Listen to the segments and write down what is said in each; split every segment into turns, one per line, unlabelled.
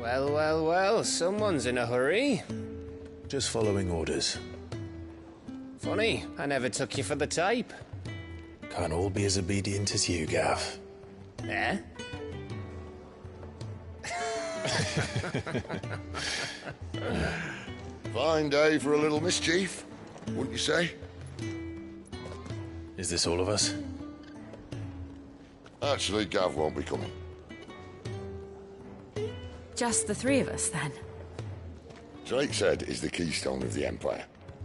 Well, well, well, someone's in a hurry.
Just following orders.
Funny, I never took you for the type.
Can't all be as obedient as you, Gav.
Eh?
Fine day for a little mischief, wouldn't you say?
Is this all of us?
Actually, Gav won't be coming.
Just the three of us, then?
Drake's Head is the keystone of the Empire.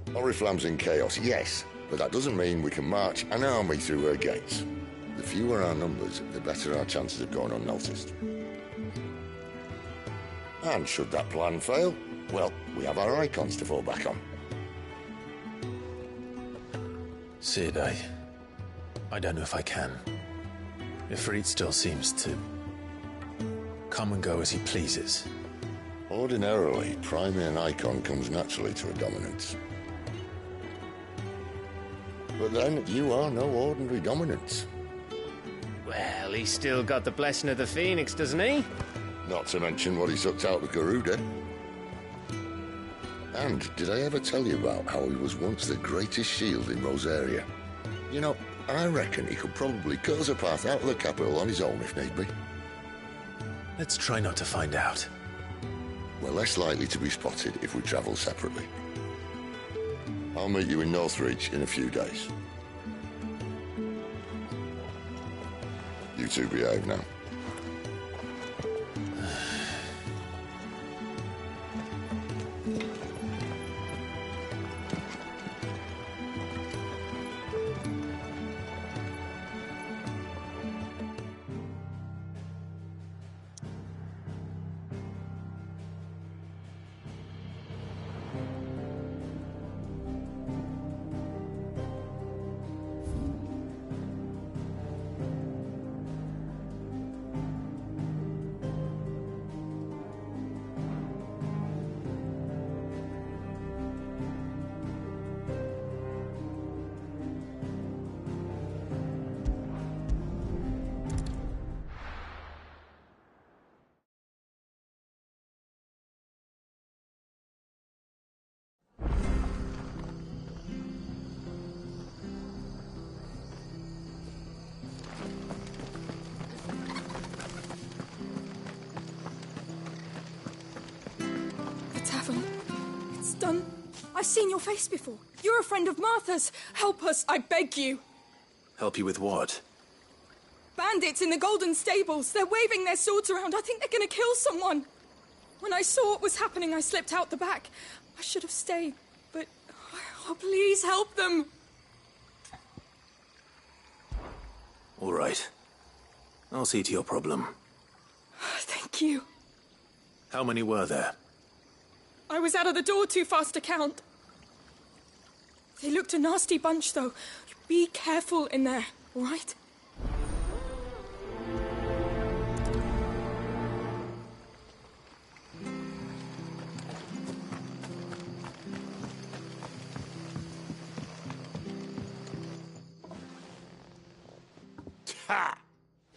Oriflamme's in chaos, yes, but that doesn't mean we can march an army through her gates. The fewer our numbers, the better our chances of going unnoticed. And should that plan fail, well, we have our icons to fall back on.
Sid, I don't know if I can. Ifrit still seems to come and go as he pleases.
Ordinarily, priming an icon comes naturally to a dominance. But then, you are no ordinary dominance.
Well, he's still got the blessing of the Phoenix, doesn't he?
Not to mention what he sucked out of Garuda. And did I ever tell you about how he was once the greatest shield in Rosaria? You know, I reckon he could probably cut us a path out of the capital on his own if need be.
Let's try not to find out.
We're less likely to be spotted if we travel separately. I'll meet you in Northreach in a few days. You two behave now.
Done. I've seen your face before. You're a friend of Martha's. Help us, I beg you.
Help you with what?
Bandits in the Golden Stables. They're waving their swords around. I think they're going to kill someone. When I saw what was happening, I slipped out the back. I should have stayed, but... Oh, please help them.
All right. I'll see to your problem.
Thank you.
How many were there?
I was out of the door too fast to count. They looked a nasty bunch, though. Be careful in there, all right?
Ha!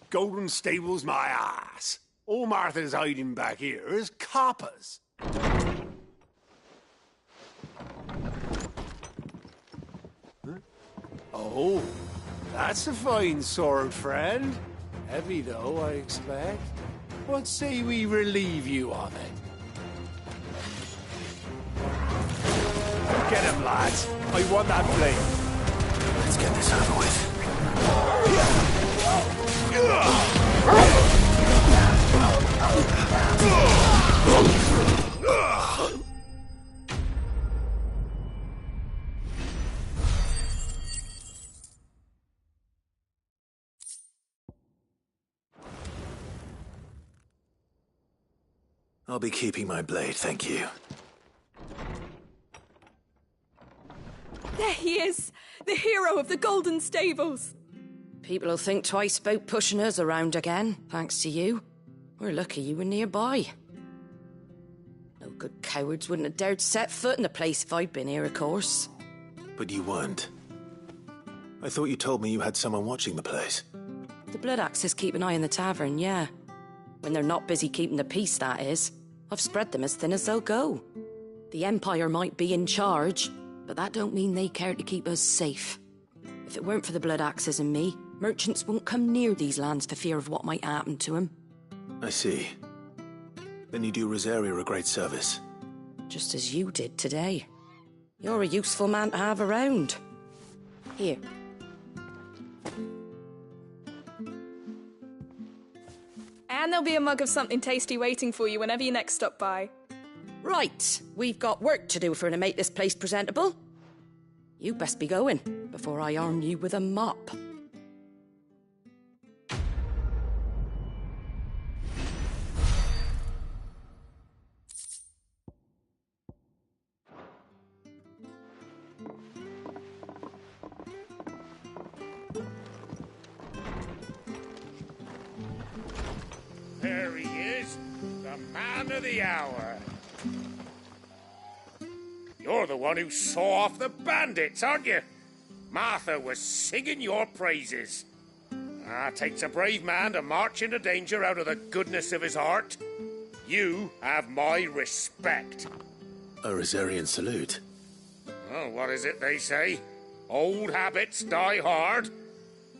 Golden Stables my ass. All Martha's hiding back here is coppers. Oh, that's a fine sword, friend. Heavy, though, I expect. What say we relieve you of it? Get him, lads. I want that blade.
Let's get this over with. I'll be keeping my blade, thank you.
There he is, the hero of the Golden Stables.
People will think twice about pushing us around again, thanks to you. We're lucky you were nearby. No good cowards wouldn't have dared set foot in the place if I'd been here, of course.
But you weren't. I thought you told me you had someone watching the place.
The Blood Axes keep an eye on the tavern, yeah. When they're not busy keeping the peace, that is. I've spread them as thin as they'll go. The Empire might be in charge, but that don't mean they care to keep us safe. If it weren't for the Blood Axes and me, merchants wouldn't come near these lands for fear of what might happen to them.
I see. Then you do Rosaria a great service.
Just as you did today. You're a useful man to have around. Here.
And there'll be a mug of something tasty waiting for you whenever you next stop by.
Right, we've got work to do for to make this place presentable. You best be going, before I arm you with a mop.
There he is, the man of the hour. You're the one who saw off the bandits, aren't you? Martha was singing your praises. Takes a brave man to march into danger out of the goodness of his heart. You have my respect.
A Rosarian salute.
Oh, what is it they say? Old habits die hard.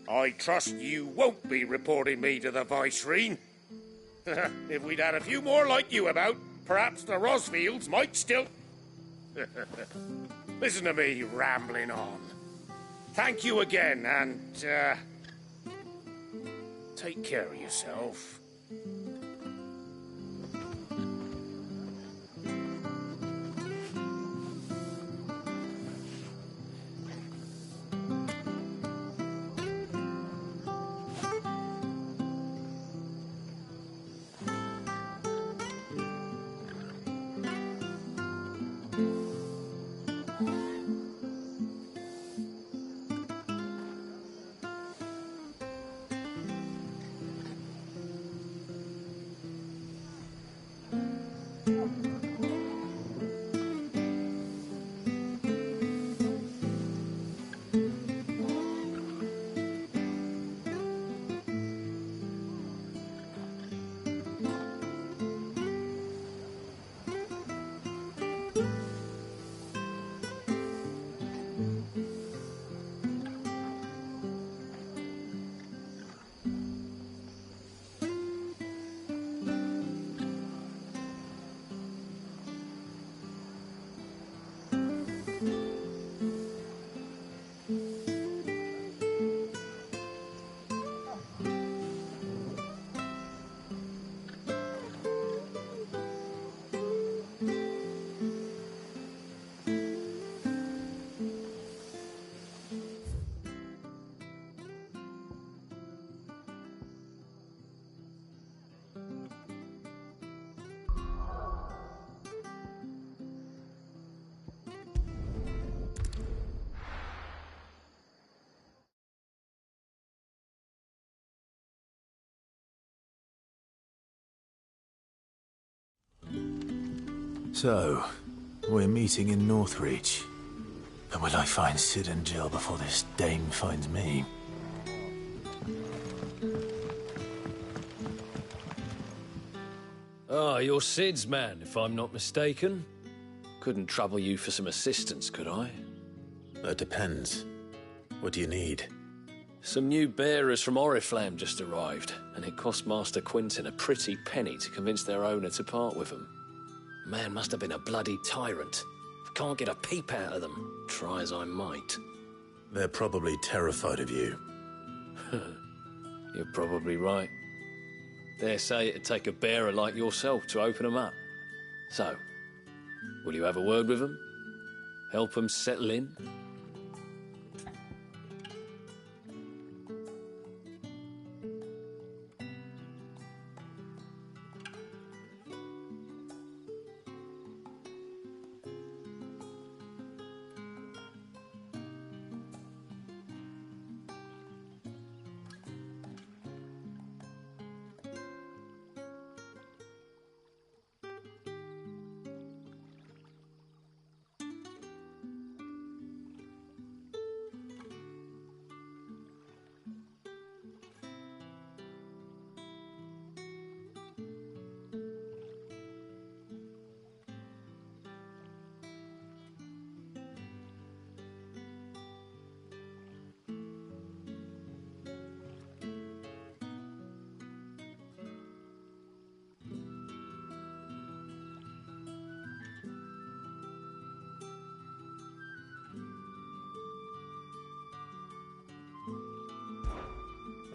I trust you won't be reporting me to the Viceroy. If we'd had a few more like you about, perhaps the Rosfields might still... Listen to me rambling on. Thank you again, and, take care of yourself.
So, we're meeting in Northreach. But will I find Sid and Jill before this dame finds me?
Ah, you're Sid's man, if I'm not mistaken. Couldn't trouble you for some assistance, could I?
That depends. What do you need?
Some new bearers from Oriflamme just arrived, and it cost Master Quinton a pretty penny to convince their owner to part with them. Man must have been a bloody tyrant. Can't get a peep out of them, try as I might.
They're probably terrified of you.
You're probably right. Dare say it'd take a bearer like yourself to open them up. So, will you have a word with them? Help them settle in?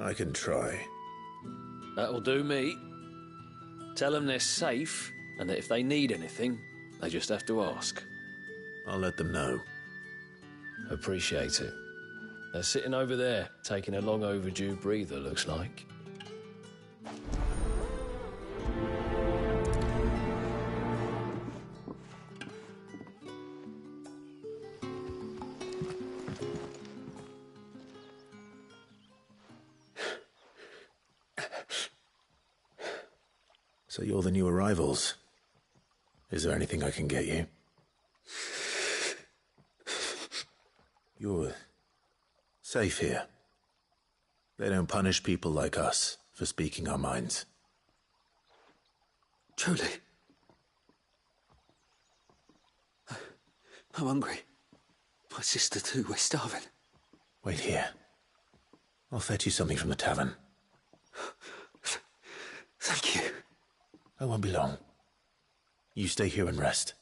I can try.
That'll do me. Tell them they're safe, and that if they need anything, they just have to ask.
I'll let them know.
Appreciate it. They're sitting over there, taking a long overdue breather, looks like.
So you're the new arrivals. Is there anything I can get you? You're safe here. They don't punish people like us for speaking our minds.
Truly. I'm hungry. My sister too, we're starving.
Wait here. I'll fetch you something from the tavern.
Thank you.
I won't be long. You stay here and rest.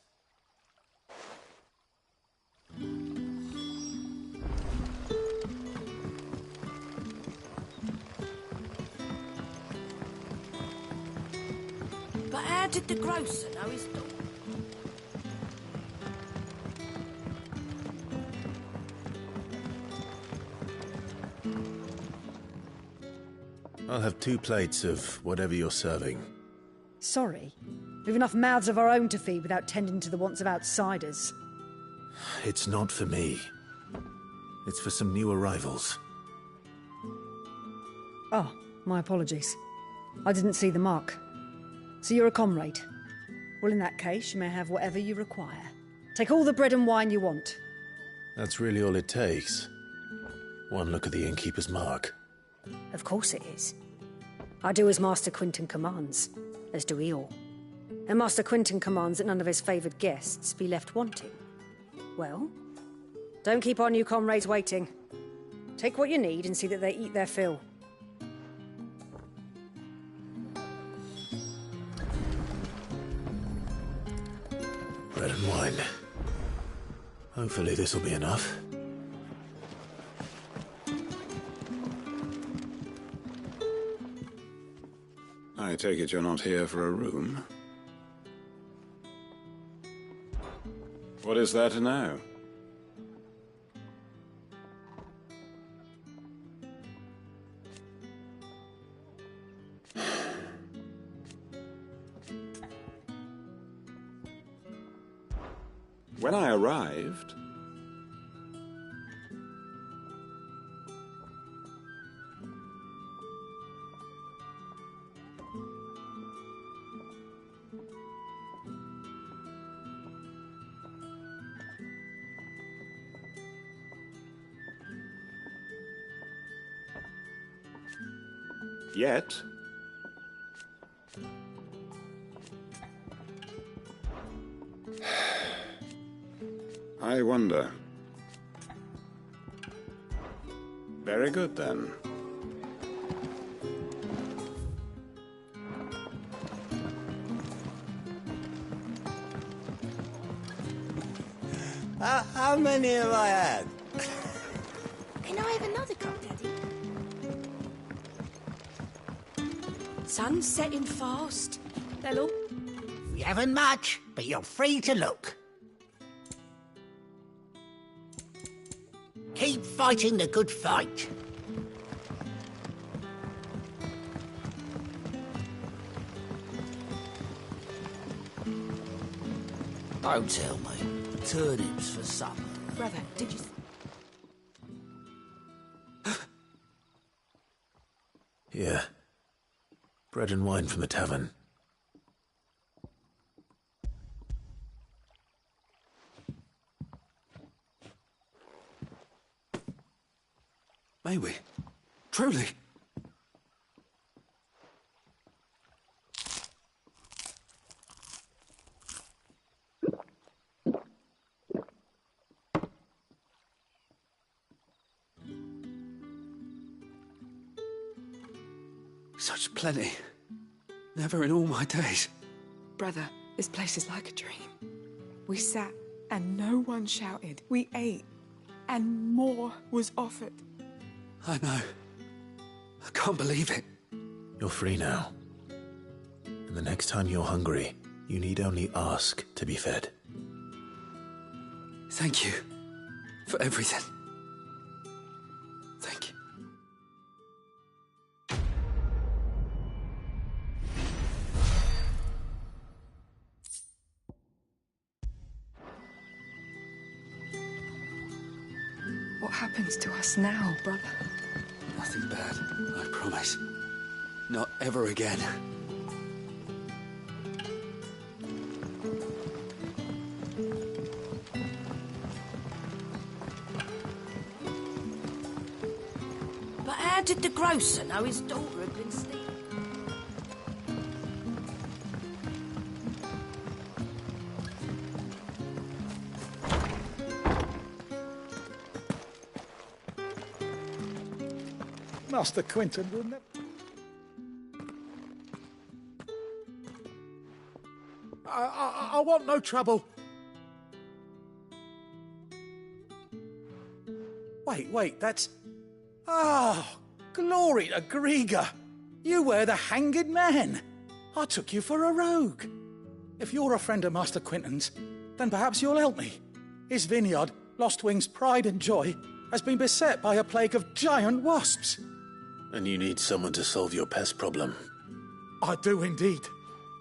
But how did the grocer know his dog?
I'll have 2 plates of whatever you're serving.
Sorry. We've enough mouths of our own to feed without tending to the wants of outsiders.
It's not for me. It's for some new arrivals.
Oh, my apologies. I didn't see the mark. So you're a comrade. Well, in that case, you may have whatever you require. Take all the bread and wine you want.
That's really all it takes. One look at the innkeeper's mark.
Of course it is. I do as Master Quinton commands, as do we all. And Master Quinton commands that none of his favoured guests be left wanting. Well, don't keep our new comrades waiting. Take what you need and see that they eat their fill.
Bread and wine. Hopefully this'll be enough.
I take it you're not here for a room? What is there to know? When I arrived, yet I wonder. Very good, then.
How many have I had?
Can I have another cup, Daddy? Sun's setting fast. Hello?
We haven't much, but you're free to look. Keep fighting the good fight. Don't tell me. Turnips for supper.
Brother, did you...
Here. Bread and wine from the tavern.
May we? Truly? Such plenty. Never in all my days.
Brother, this place is like a dream. We sat and no one shouted. We ate and more was offered.
I know. I can't believe it.
You're free now. And the next time you're hungry, you need only ask to be fed.
Thank you for everything. Thank you.
What happens to us now, brother?
Nothing bad, I promise. Not ever again.
But how did the grocer know his daughter had been stealing?
Master Quinton will never... I want no trouble. Wait, that's... Oh, glory to Grieger. You were the hanged man. I took you for a rogue. If you're a friend of Master Quinton's, then perhaps you'll help me. His vineyard, Lostwing's pride and joy, has been beset by a plague of giant wasps.
And you need someone to solve your pest problem.
I do indeed.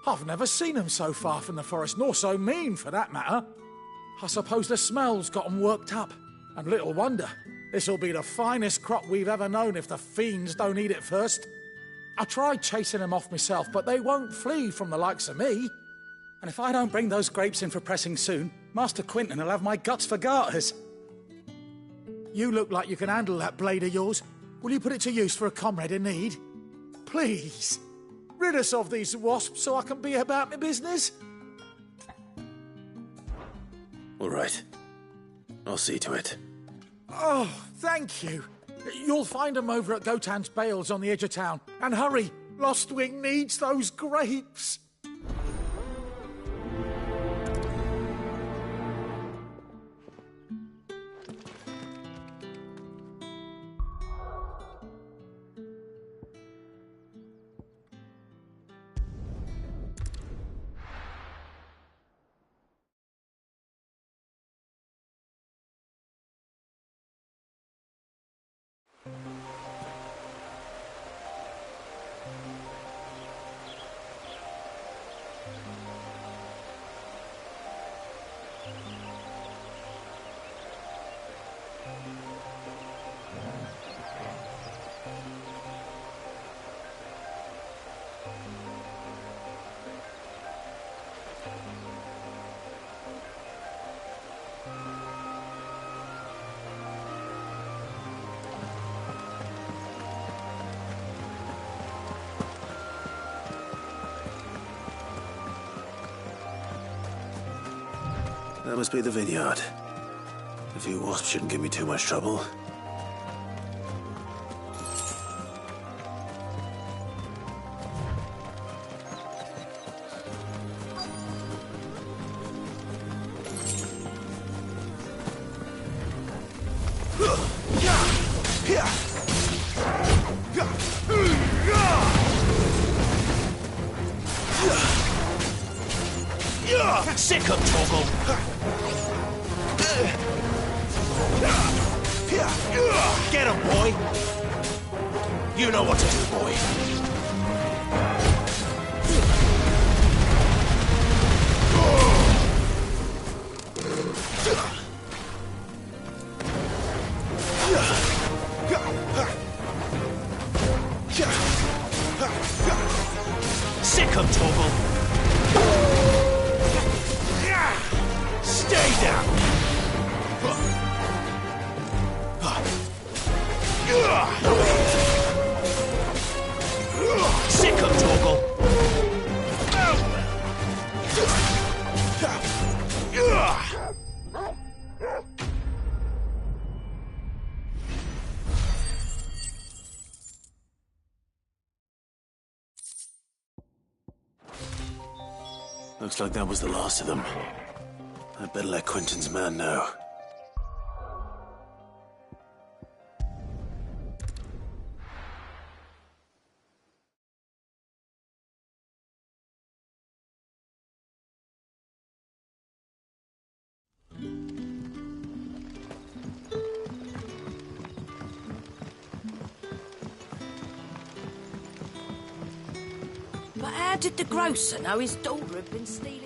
I've never seen them so far from the forest, nor so mean, for that matter. I suppose the smell's got 'em worked up. And little wonder. This'll be the finest crop we've ever known if the fiends don't eat it first. I tried chasing them off myself, but they won't flee from the likes of me. And if I don't bring those grapes in for pressing soon, Master Quinton will have my guts for garters. You look like you can handle that blade of yours. Will you put it to use for a comrade in need? Please, rid us of these wasps so I can be about my business.
All right. I'll see to it.
Oh, thank you. You'll find them over at Gotan's Bales on the edge of town. And hurry, Lostwing needs those grapes.
That must be the vineyard. A few wasps shouldn't give me too much trouble.
Sick of Toggle! Get him, boy! You know what to do, boy. Sick of Toggle! Stay down! Sick of Toggle!
Looks like that was the last of them. I'd better let Quinton's man know.
did the grocer know his daughter had been stealing?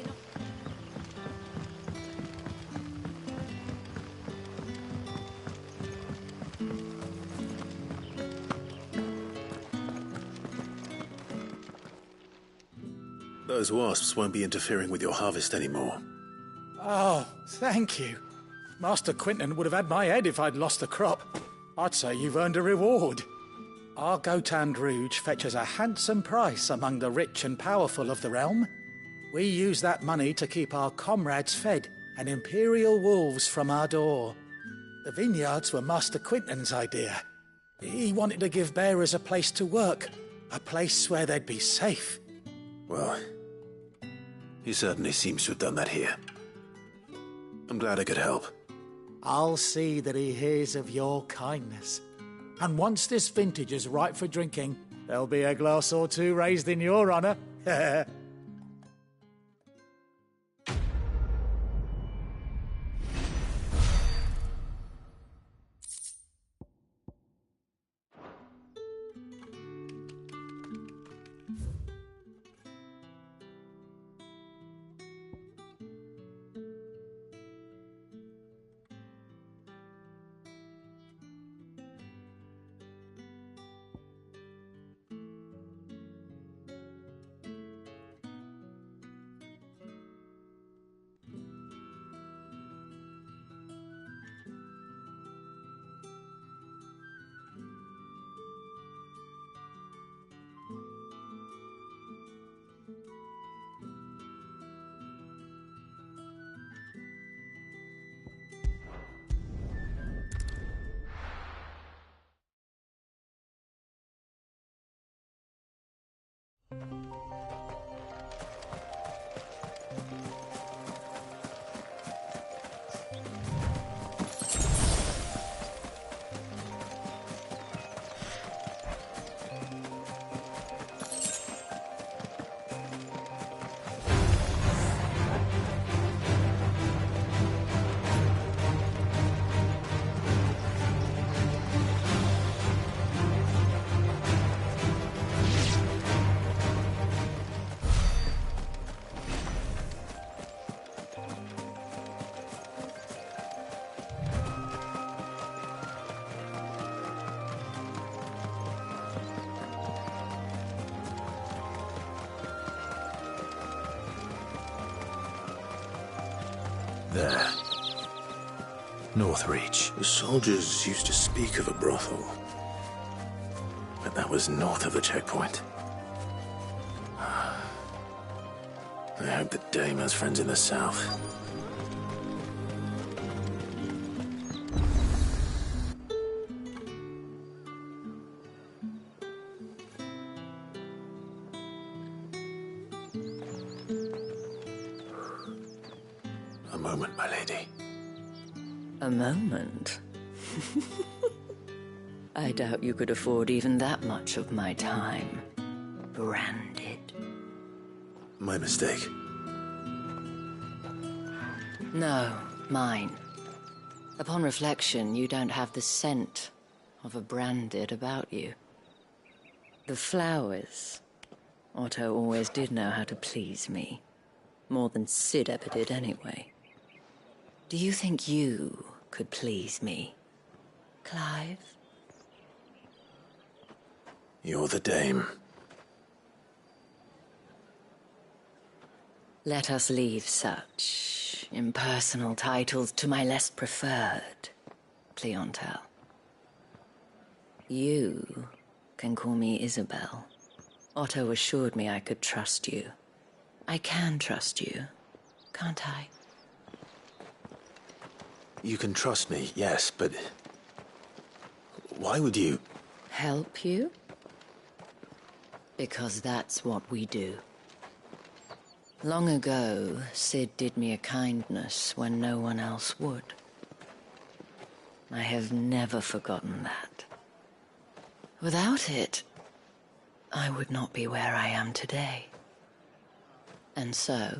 Those wasps won't be interfering with your harvest anymore.
Oh, thank you. Master Quinton would have had my head if I'd lost the crop. I'd say you've earned a reward. Our Gotand Rouge fetches a handsome price among the rich and powerful of the realm. We use that money to keep our comrades fed and imperial wolves from our door. The vineyards were Master Quinton's idea. He wanted to give bearers a place to work, a place where they'd be safe.
Well, he certainly seems to have done that here. I'm glad I could help.
I'll see that he hears of your kindness. And once this vintage is ripe for drinking, there'll be a glass or two raised in your honour.
There. Northreach. The soldiers used to speak of a brothel. But that was north of the checkpoint. I hope that Dame has friends in the south. A moment, my lady.
A moment? I doubt you could afford even that much of my time. Branded.
My mistake.
No, mine. Upon reflection, you don't have the scent of a branded about you. The flowers. Otto always did know how to please me. More than Sid ever did anyway. Do you think you could please me, Clive?
You're the Dame.
Let us leave such impersonal titles to my less preferred clientele. You can call me Isabel. Otto assured me I could trust you. I can trust you, can't I?
You can trust me, yes, but why would you?
Help you? Because that's what we do. Long ago, Sid did me a kindness when no one else would. I have never forgotten that. Without it, I would not be where I am today. And so,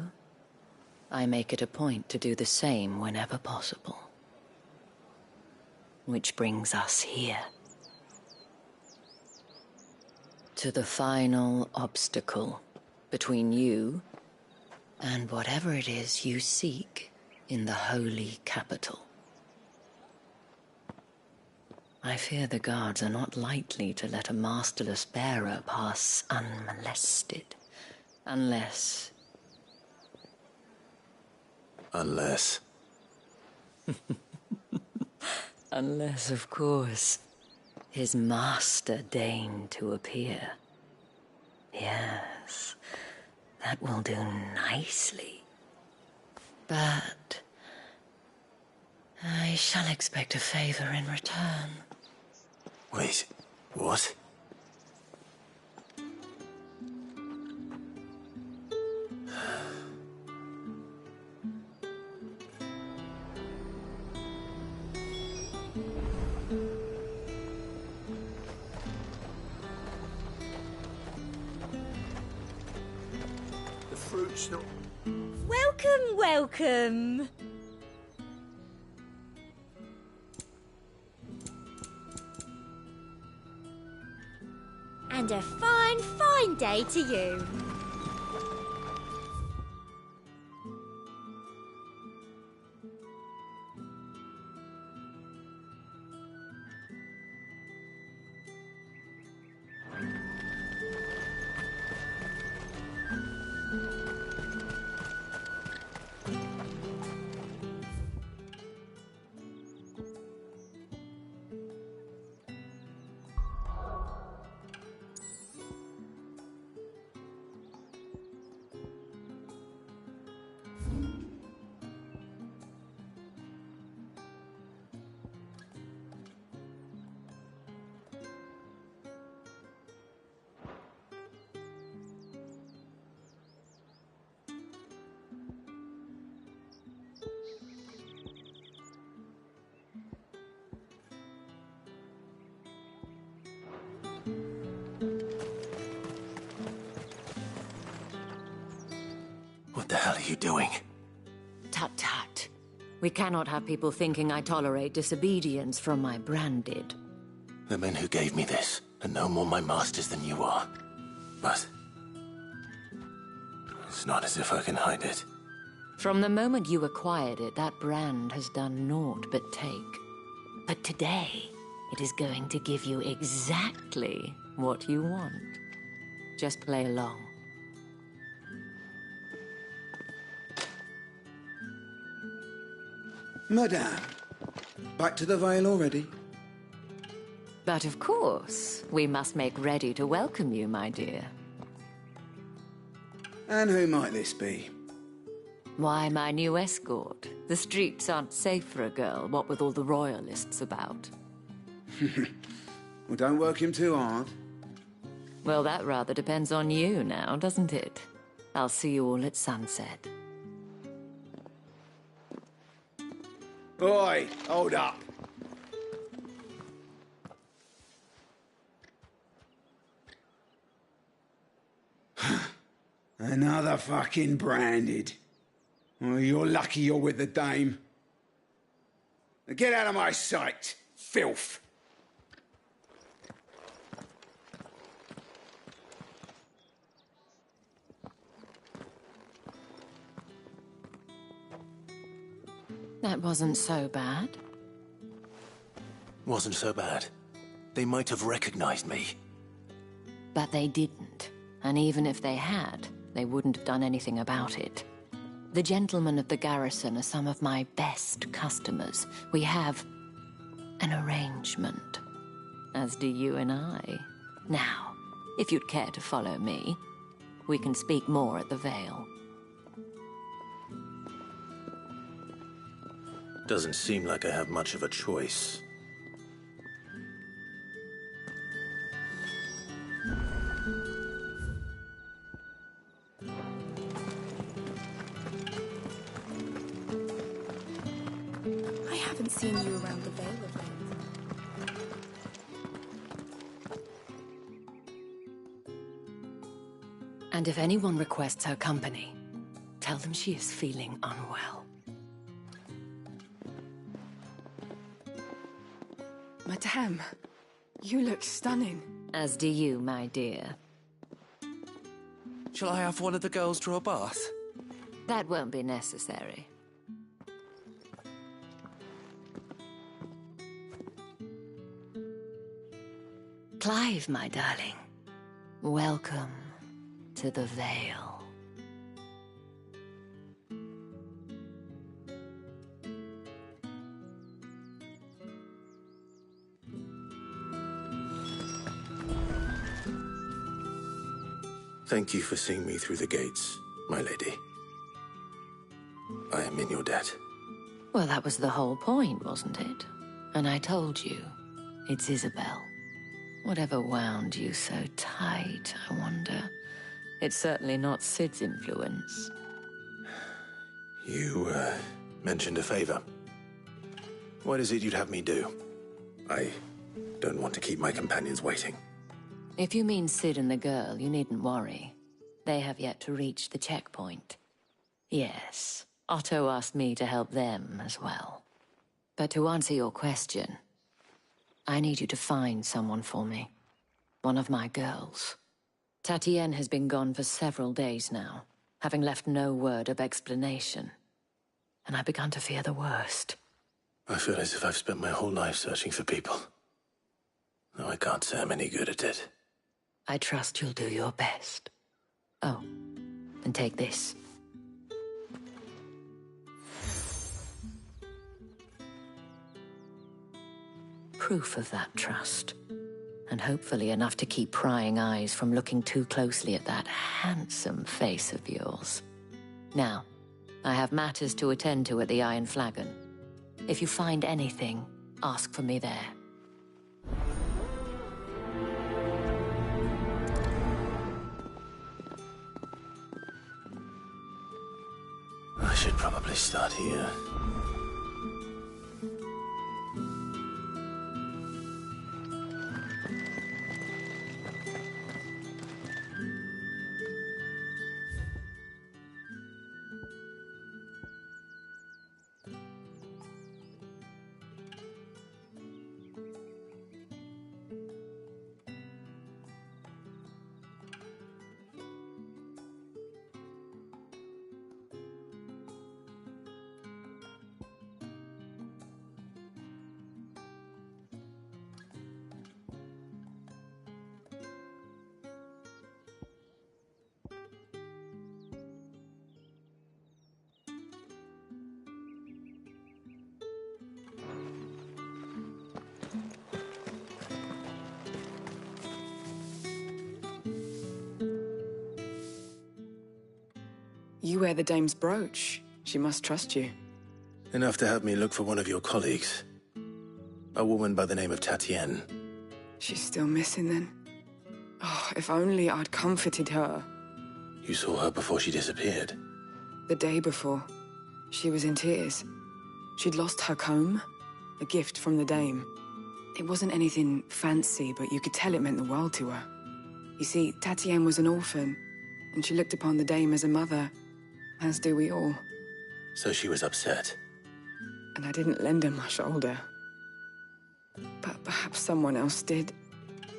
I make it a point to do the same whenever possible. Which brings us here. To the final obstacle between you and whatever it is you seek in the holy capital. I fear the guards are not likely to let a masterless bearer pass unmolested. Unless...
Unless...
Unless, of course, his master deigned to appear. Yes, that will do nicely. But... I shall expect a favor in return.
Wait, what?
The fruit's not...
Welcome, welcome. And a fine, fine day to you.
What the hell are you doing?
Tut tut. We cannot have people thinking I tolerate disobedience from my branded.
The men who gave me this are no more my masters than you are. But... it's not as if I can hide it.
From the moment you acquired it, that brand has done naught but take. But today, it is going to give you exactly what you want. Just play along.
Madame, back to the Vale already?
But of course, we must make ready to welcome you, my dear.
And who might this be?
Why, my new escort. The streets aren't safe for a girl, what with all the royalists about.
Well, don't work him too hard.
Well, that rather depends on you now, doesn't it? I'll see you all at sunset.
Oi, hold up. Another fucking branded. Oh, you're lucky you're with the dame. Now get out of my sight, filth.
That wasn't so bad.
Wasn't so bad. They might have recognized me.
But they didn't. And even if they had, they wouldn't have done anything about it. The gentlemen of the garrison are some of my best customers. We have an arrangement, as do you and I. Now, if you'd care to follow me, we can speak more at the Vale.
Doesn't seem like I have much of a choice.
I haven't seen you around the Vale of late.
And if anyone requests her company, tell them she is feeling unwell.
Madame, you look stunning.
As do you, my dear.
Shall I have one of the girls draw a bath?
That won't be necessary. Clive, my darling. Welcome to the Vale.
Thank you for seeing me through the gates, my lady. I am in your debt.
Well, that was the whole point, wasn't it? And I told you, it's Isabel. Whatever wound you so tight, I wonder. It's certainly not Sid's influence.
You, mentioned a favor. What is it you'd have me do? I don't want to keep my companions waiting.
If you mean Sid and the girl, you needn't worry. They have yet to reach the checkpoint. Yes, Otto asked me to help them as well. But to answer your question, I need you to find someone for me. One of my girls. Tatienne has been gone for several days now, having left no word of explanation. And I've begun to fear the worst.
I feel as if I've spent my whole life searching for people. Though I can't say I'm any good at it.
I trust you'll do your best. Oh, and take this. Proof of that trust. And hopefully enough to keep prying eyes from looking too closely at that handsome face of yours. Now, I have matters to attend to at the Iron Flagon. If you find anything, ask for me there.
I should probably start here.
You wear the dame's brooch. She must trust you.
Enough to have me look for one of your colleagues. A woman by the name of Tatienne.
She's still missing then. Oh, if only I'd comforted her.
You saw her before she disappeared.
The day before. She was in tears. She'd lost her comb. A gift from the dame. It wasn't anything fancy, but you could tell it meant the world to her. You see, Tatienne was an orphan, and she looked upon the dame as a mother. As do we all.
So she was upset.
And I didn't lend her my shoulder. But perhaps someone else did.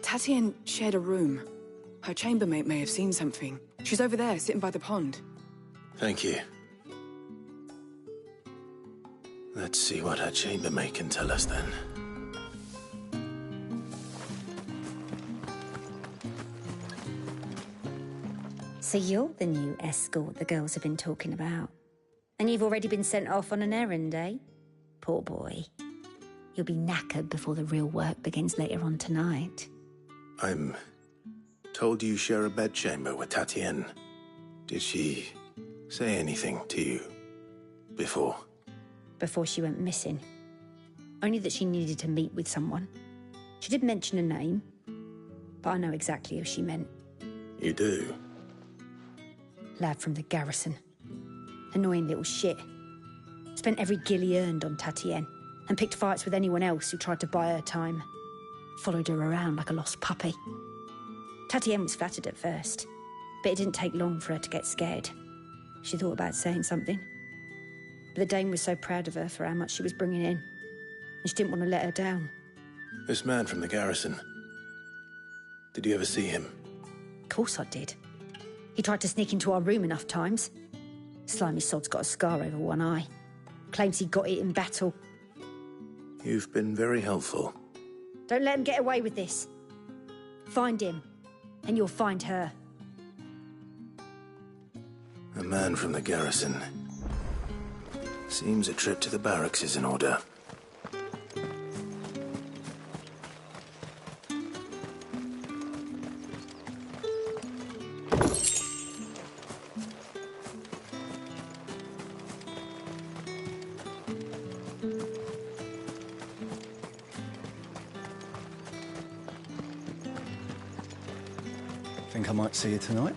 Tatienne shared a room. Her chambermaid may have seen something. She's over there, sitting by the pond.
Thank you. Let's see what her chambermaid can tell us then.
So you're the new escort the girls have been talking about. And you've already been sent off on an errand, eh? Poor boy. You'll be knackered before the real work begins later on tonight.
I'm told you share a bedchamber with Tatienne. Did she say anything to you before?
Before she went missing. Only that she needed to meet with someone. She did mention a name, but I know exactly who she meant.
You do?
Lad from the garrison. Annoying little shit. Spent every guil he earned on Tatienne, and picked fights with anyone else who tried to buy her time. Followed her around like a lost puppy. Tatienne was flattered at first, but it didn't take long for her to get scared. She thought about saying something. But the dame was so proud of her for how much she was bringing in, and she didn't want to let her down.
This man from the garrison. Did you ever see him?
Of course I did. He tried to sneak into our room enough times. Slimy sod's got a scar over one eye. Claims he got it in battle.
You've been very helpful.
Don't let him get away with this. Find him, and you'll find her.
A man from the garrison. Seems a trip to the barracks is in order.
Think I might see you tonight?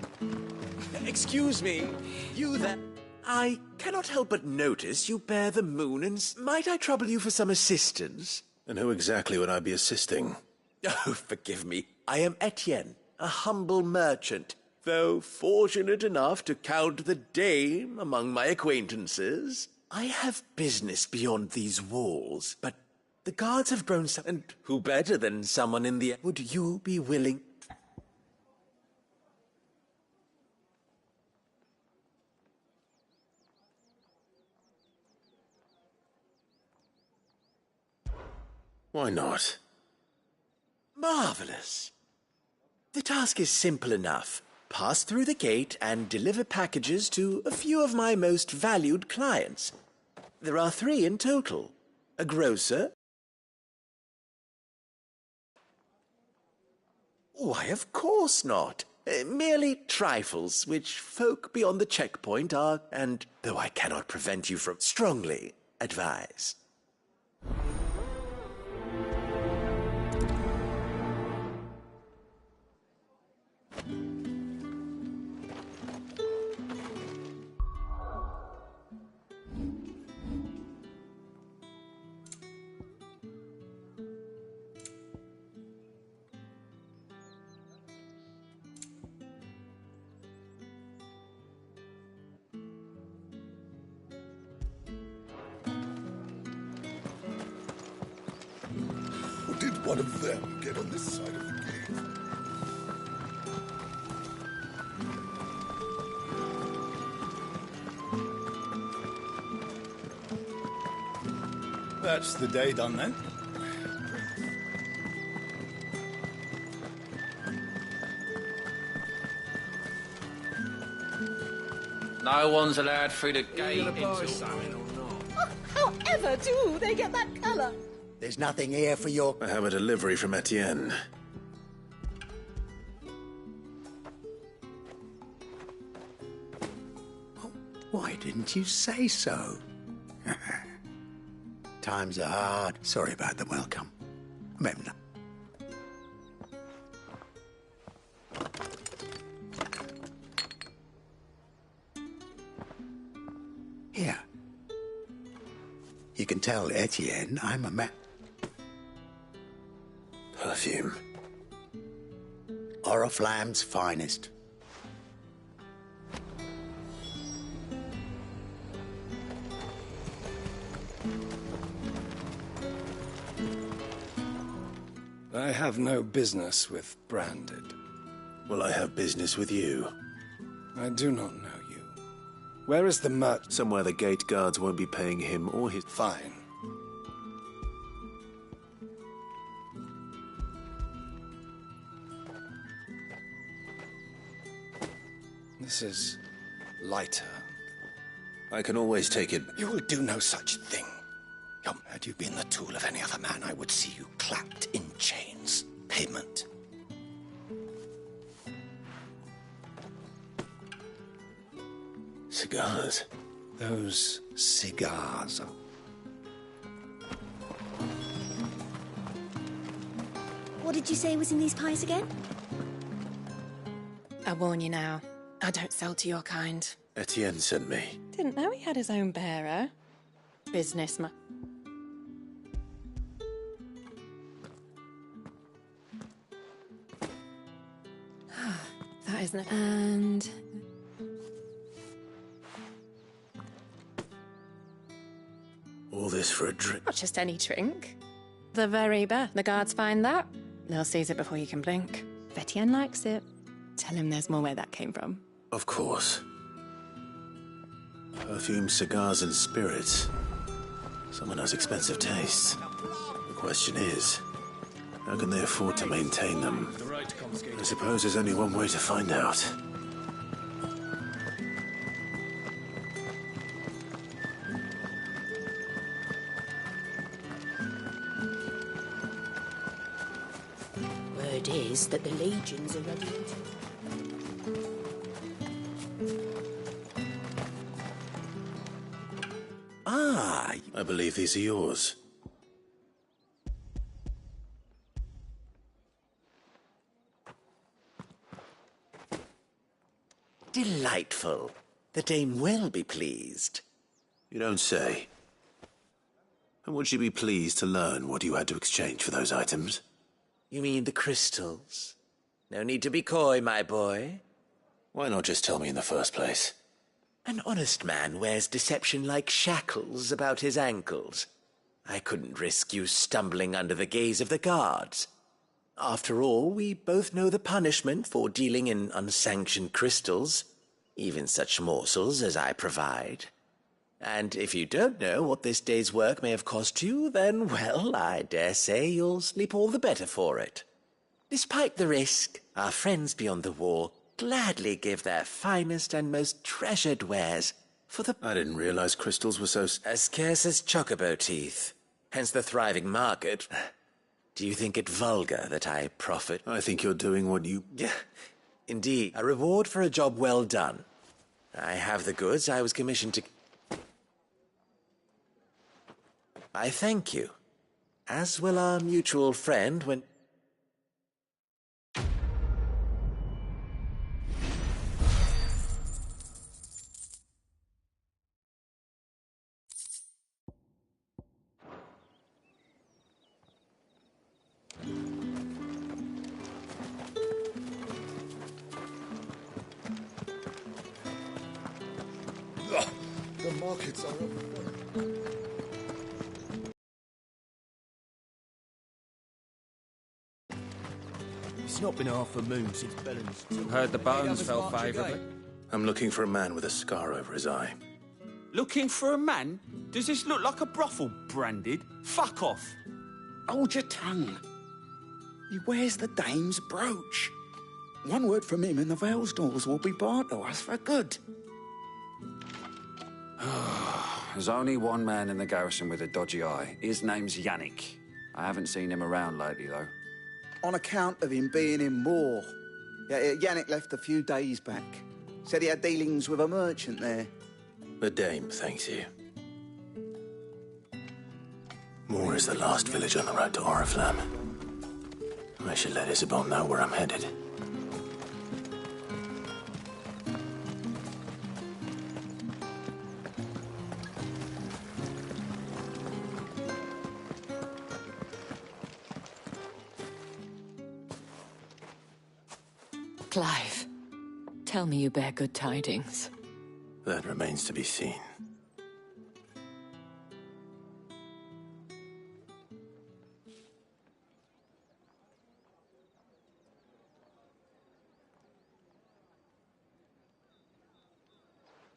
Excuse me, you there? I cannot help but notice you bear the moon, and might I trouble you for some assistance?
And who exactly would I be assisting?
Oh, forgive me. I am Etienne, a humble merchant, though fortunate enough to count the dame among my acquaintances. I have business beyond these walls, but the guards have grown so... And who better than someone in the... Would you be willing...
Why not?
Marvelous. The task is simple enough. Pass through the gate and deliver packages to a few of my most valued clients. There are 3 in total. A grocer. Why, of course not. Merely trifles, which folk beyond the checkpoint are, and though I cannot prevent you from, strongly advise.
Did one of them get on this side of the gate?
That's the day done then.
No one's allowed through the gate until...
However do they get that colour?
There's nothing here for your...
I have a delivery from Etienne.
Why didn't you say so? Times are hard. Sorry about the welcome. Memna. Here. You can tell Etienne I'm a man.
Perfume.
Oriflamme's finest.
I have no business with Branded.
Well, I have business with you.
I do not know you. Where is the merchant?
Somewhere the gate guards won't be paying him or his...
Fine. This is lighter.
I can always take it.
You will do no such thing. Had you been the tool of any other man, I would see you clapped in chains. Payment.
Cigars.
Those cigars are...
What did you say was in these pies again?
I warn you now. I don't sell to your kind.
Etienne sent me.
Didn't know he had his own bearer. Businessman. That isn't it. And...
All this for a drink?
Not just any drink. The very best. The guards find that. They'll seize it before you can blink. If Etienne likes it, tell him there's more where that came from.
Of course. Perfume, cigars, and spirits. Someone has expensive tastes. The question is, how can they afford to maintain them? I suppose there's only one way to find out.
Word is that the legions are ready to...
Ah, I believe these are yours.
Delightful. The dame will be pleased.
You don't say. And would she be pleased to learn what you had to exchange for those items?
You mean the crystals? No need to be coy, my boy.
Why not just tell me in the first place?
An honest man wears deception like shackles about his ankles. I couldn't risk you stumbling under the gaze of the guards. After all, we both know the punishment for dealing in unsanctioned crystals, even such morsels as I provide. And if you don't know what this day's work may have cost you, then, well, I dare say you'll sleep all the better for it. Despite the risk, our friends beyond the wall gladly give their finest and most treasured wares for the...
I didn't realize crystals were so...
as scarce as chocobo teeth, hence the thriving market. Do you think it vulgar that I profit?
I think you're doing what you...
Yeah, indeed, a reward for a job well done. I have the goods I was commissioned to... I thank you, as will our mutual friend when...
The markets are up.
It's not been half a moon since Bellen's...
Heard the bones fell favourably.
I'm looking for a man with a scar over his eye.
Looking for a man? Does this look like a brothel, Branded? Fuck off.
Hold your tongue. He wears the dame's brooch. One word from him and the Vale's doors will be barred to us for good.
There's only one man in the garrison with a dodgy eye. His name's Yannick. I haven't seen him around lately, though.
On account of him being in Moor. Yeah, Yannick left a few days back. Said he had dealings with a merchant there.
The dame thanks you. Moor is the last village on the road to Oriflamme. I should let Isabel know where I'm headed.
Clive, tell me you bear good tidings.
That remains to be seen.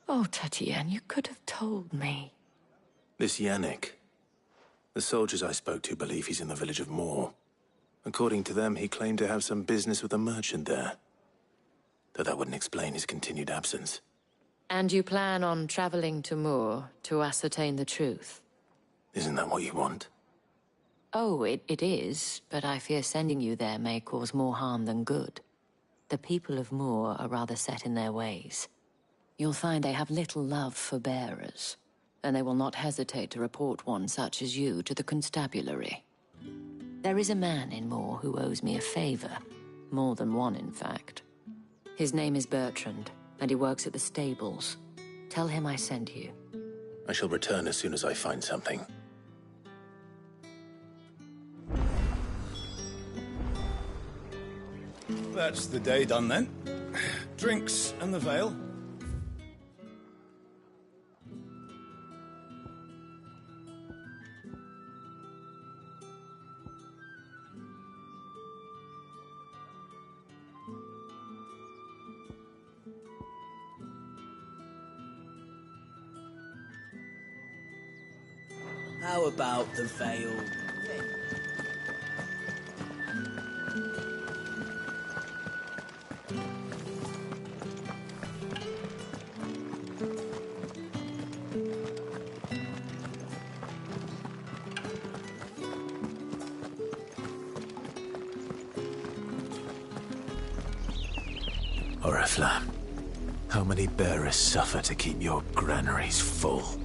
Oh, Tatienne, you could have told me.
This Yannick. The soldiers I spoke to believe he's in the village of Moor. According to them, he claimed to have some business with a merchant there. Though that wouldn't explain his continued absence.
And you plan on traveling to Moor to ascertain the truth?
Isn't that what you want?
Oh, it is, but I fear sending you there may cause more harm than good. The people of Moor are rather set in their ways. You'll find they have little love for bearers, and they will not hesitate to report one such as you to the constabulary. There is a man in Moor who owes me a favor. More than one, in fact. His name is Bertrand, and he works at the stables. Tell him I sent you.
I shall return as soon as I find something.
That's the day done then. Drinks and the Vale.
How about the veil?
Oriflamme, how many bearers suffer to keep your granaries full?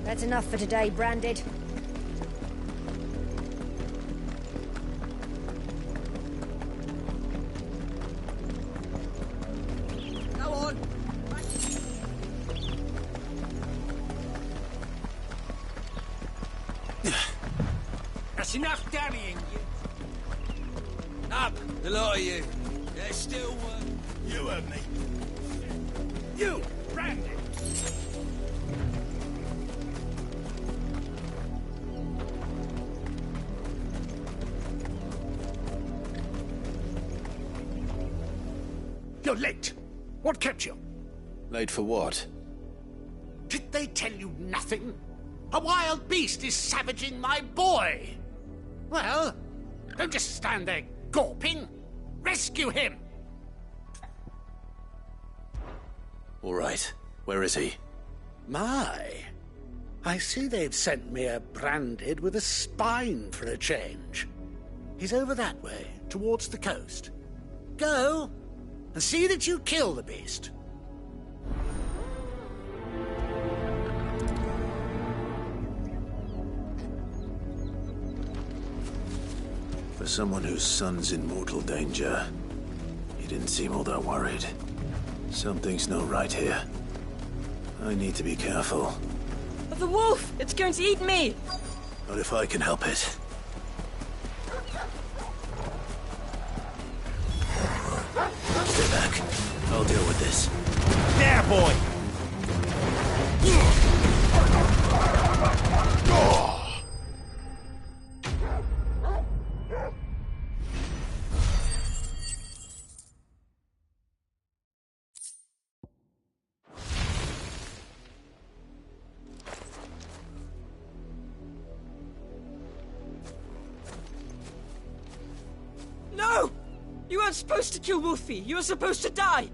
That's enough for today, Branded.
Go on. That's enough dallying, you. Up, the lot of you. There's still work. You and me. You, Brandon.
You're late. What kept you?
Late for what?
Did they tell you nothing? A wild beast is savaging my boy. Well, don't just stand there gawping. Rescue him.
All right. Where is he?
My. I see they've sent me a Branded with a spine for a change. He's over that way, towards the coast. Go, and see that you kill the beast.
For someone whose son's in mortal danger, he didn't seem all that worried. Something's not right here. I need to be careful.
But the wolf! It's going to eat me!
Not if I can help it. Stay back. I'll deal with this.
There, boy!
No! You weren't supposed to kill Wolfie. You were supposed to die.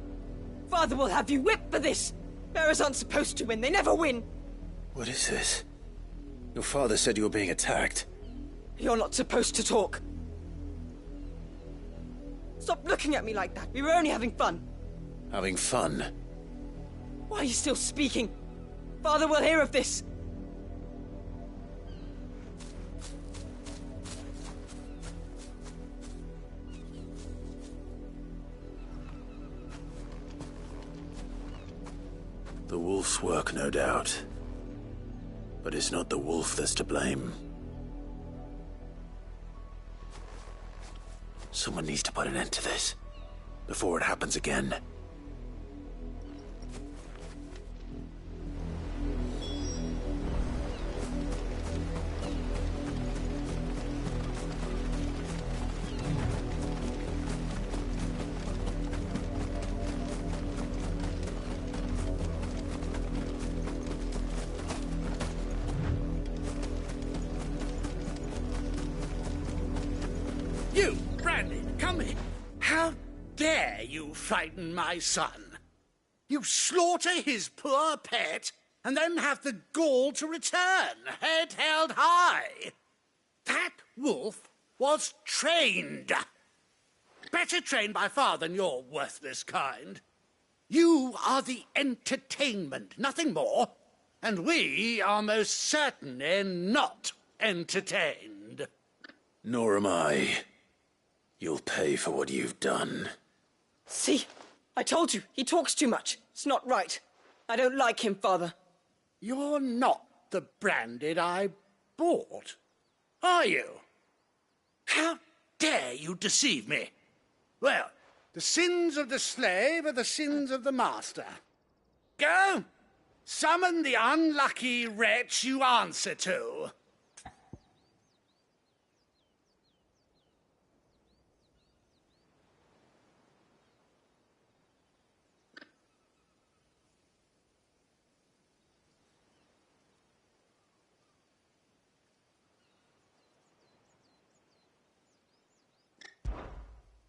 Father will have you whipped for this. Bearers aren't supposed to win. They never win.
What is this? Your father said you were being attacked.
You're not supposed to talk. Stop looking at me like that. We were only having fun.
Having fun?
Why are you still speaking? Father will hear of this.
The wolf's work, no doubt. But it's not the wolf that's to blame. Someone needs to put an end to this, before it happens again.
You, Brandon, come here. How dare you frighten my son? You slaughter his poor pet, and then have the gall to return, head held high. That wolf was trained. Better trained by far than your worthless kind. You are the entertainment, nothing more. And we are most certainly not entertained.
Nor am I. You'll pay for what you've done.
See? I told you. He talks too much. It's not right. I don't like him, Father.
You're not the Branded I bought, are you? How dare you deceive me? Well, the sins of the slave are the sins of the master. Go! Summon the unlucky wretch you answer to.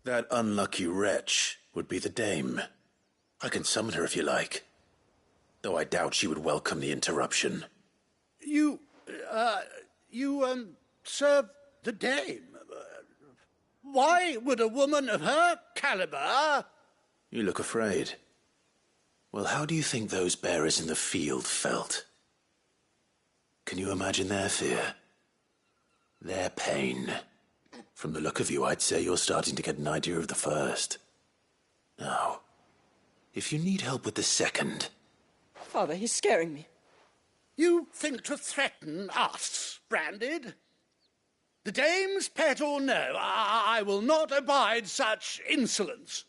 That unlucky wretch would be the dame. I can summon her if you like. Though I doubt she would welcome the interruption.
You serve the dame. Why would a woman of her caliber...
You look afraid. Well, how do you think those bearers in the field felt? Can you imagine their fear? Their pain? From the look of you, I'd say you're starting to get an idea of the first. Now, if you need help with the second...
Father, he's scaring me.
You think to threaten us, Branded? The dame's pet or no, I will not abide such insolence.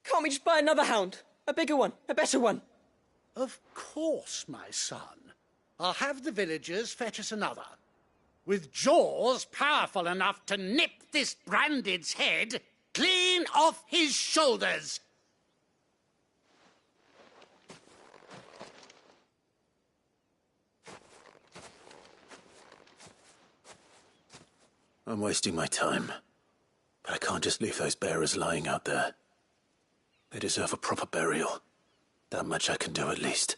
Can't we just buy another hound? A bigger one, a better one.
Of course, my son. I'll have the villagers fetch us another. With jaws powerful enough to nip this Branded's head clean off his shoulders.
I'm wasting my time. But I can't just leave those bearers lying out there. They deserve a proper burial. That much I can do at least.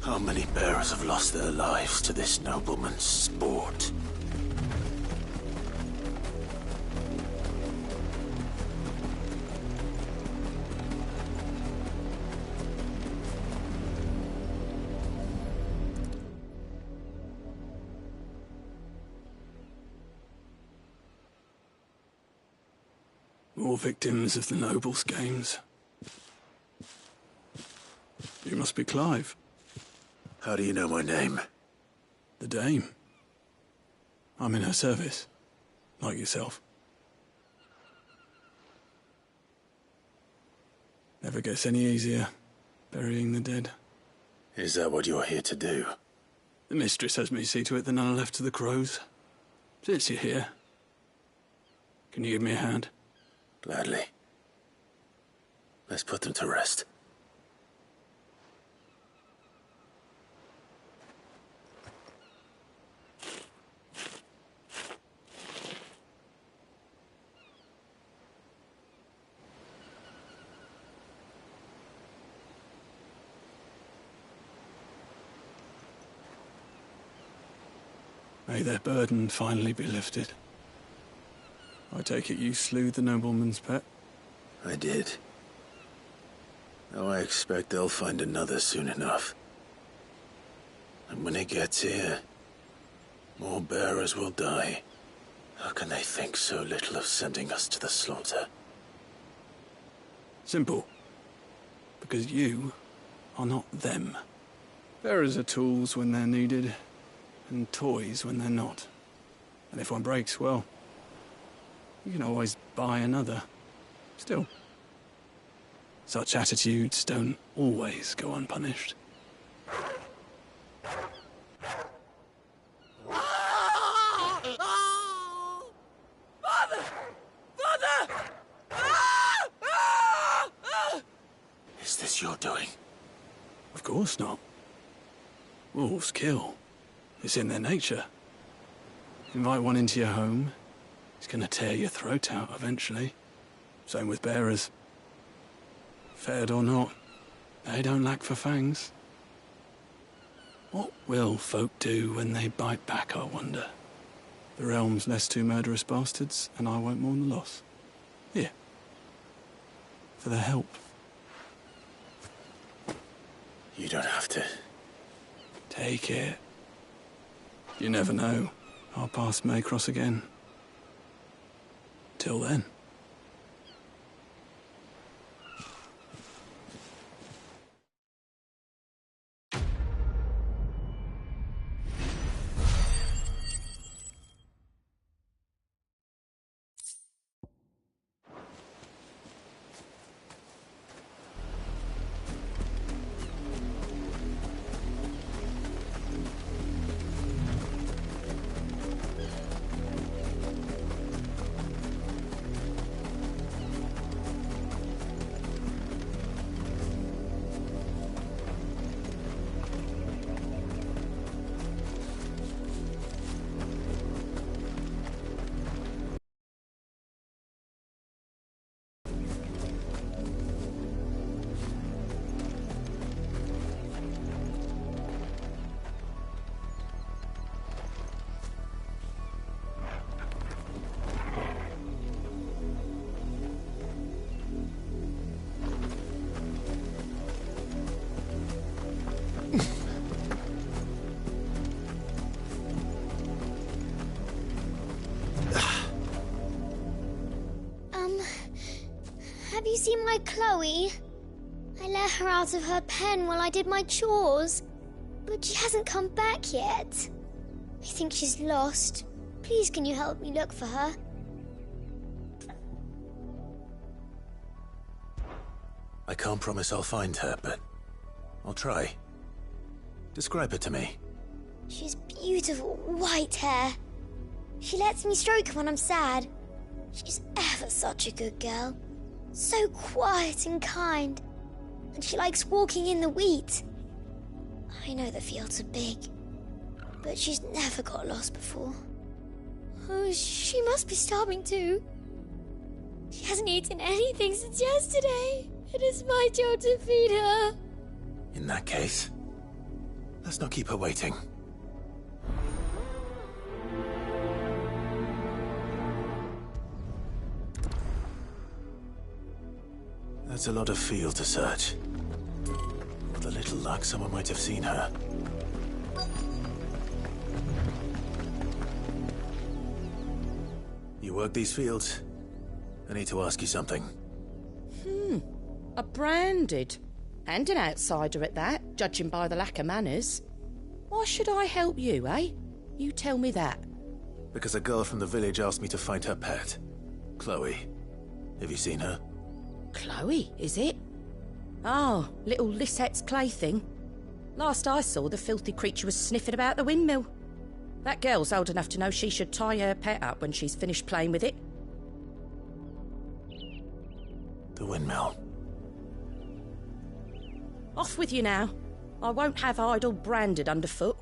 How many bearers have lost their lives to this nobleman's sport?
More victims of the nobles' games. You must be Clive.
How do you know my name?
The Dame. I'm in her service, like yourself. Never gets any easier, burying the dead.
Is that what you're here to do?
The mistress has me see to it that none are left to the crows. Since you're here, can you give me a hand?
Gladly. Let's put them to rest.
May their burden finally be lifted. I take it you slew the nobleman's pet?
I did. Though I expect they'll find another soon enough. And when it gets here, more bearers will die. How can they think so little of sending us to the slaughter?
Simple. Because you are not them. Bearers are tools when they're needed, and toys when they're not. And if one breaks, well, you can always buy another. Still, such attitudes don't always go unpunished.
Father! Father!
Is this your doing?
Of course not. Wolves kill. It's in their nature. Invite one into your home, he's gonna tear your throat out eventually. Same with bearers. Fed or not, they don't lack for fangs. What will folk do when they bite back, I wonder? The realm's less two murderous bastards, and I won't mourn the loss. Here. For their help.
You don't have to.
Take it. You never know. Our paths may cross again. Till then.
Have you seen my Chloe? I let her out of her pen while I did my chores, but she hasn't come back yet. I think she's lost. Please, can you help me look for her?
I can't promise I'll find her, but I'll try. Describe her to me.
She has beautiful white hair. She lets me stroke her when I'm sad. She's ever such a good girl. So quiet and kind. And she likes walking in the wheat. I know the fields are big, but she's never got lost before. Oh, she must be starving too. She hasn't eaten anything since yesterday. It is my job to feed her.
In that case, let's not keep her waiting. That's a lot of field to search. With a little luck, someone might have seen her. You work these fields? I need to ask you something.
A branded. And an outsider at that, judging by the lack of manners. Why should I help you, eh? You tell me that.
Because a girl from the village asked me to find her pet. Chloe. Have you seen her?
Chloe, is it? Oh, little Lisette's plaything. Last I saw, the filthy creature was sniffing about the windmill. That girl's old enough to know she should tie her pet up when she's finished playing with it.
The windmill.
Off with you now. I won't have idle branded underfoot.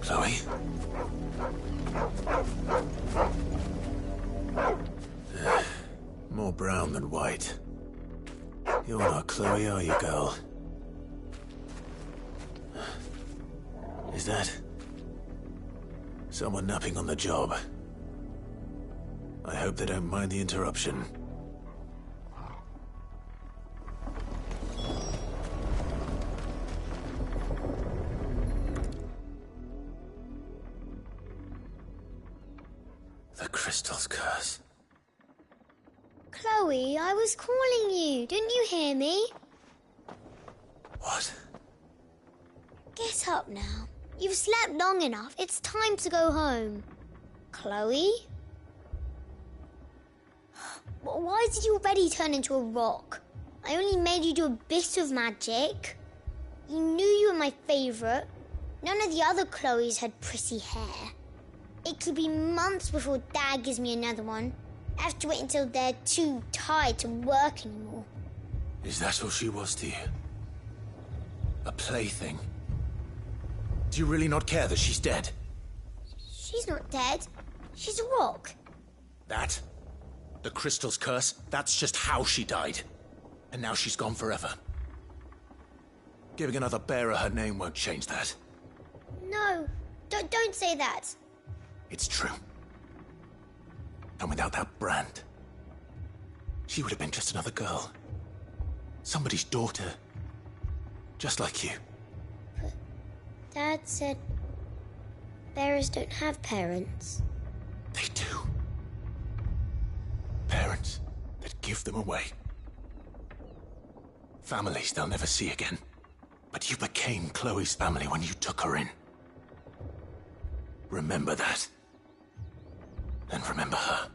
Chloe? More brown than white. You're not Chloe, are you, girl? Is that someone napping on the job? I hope they don't mind the interruption. The crystal's curse.
Chloe, I was calling you. Didn't you hear me?
What?
Get up now. You've slept long enough. It's time to go home. Chloe? Why did you already turn into a rock? I only made you do a bit of magic. You knew you were my favourite. None of the other Chloes had pretty hair. It could be months before Dad gives me another one. I have to wait until they're too tired to work anymore.
Is that all she was to you? A plaything? Do you really not care that she's dead?
She's not dead. She's a rock.
That? The crystal's curse? That's just how she died. And now she's gone forever. Giving another bearer her name won't change that.
No, don't say that.
It's true. And without that brand, she would have been just another girl. Somebody's daughter. Just like you.
But Dad said bearers don't have parents.
They do. Parents that give them away. Families they'll never see again. But you became Chloe's family when you took her in. Remember that. And remember her.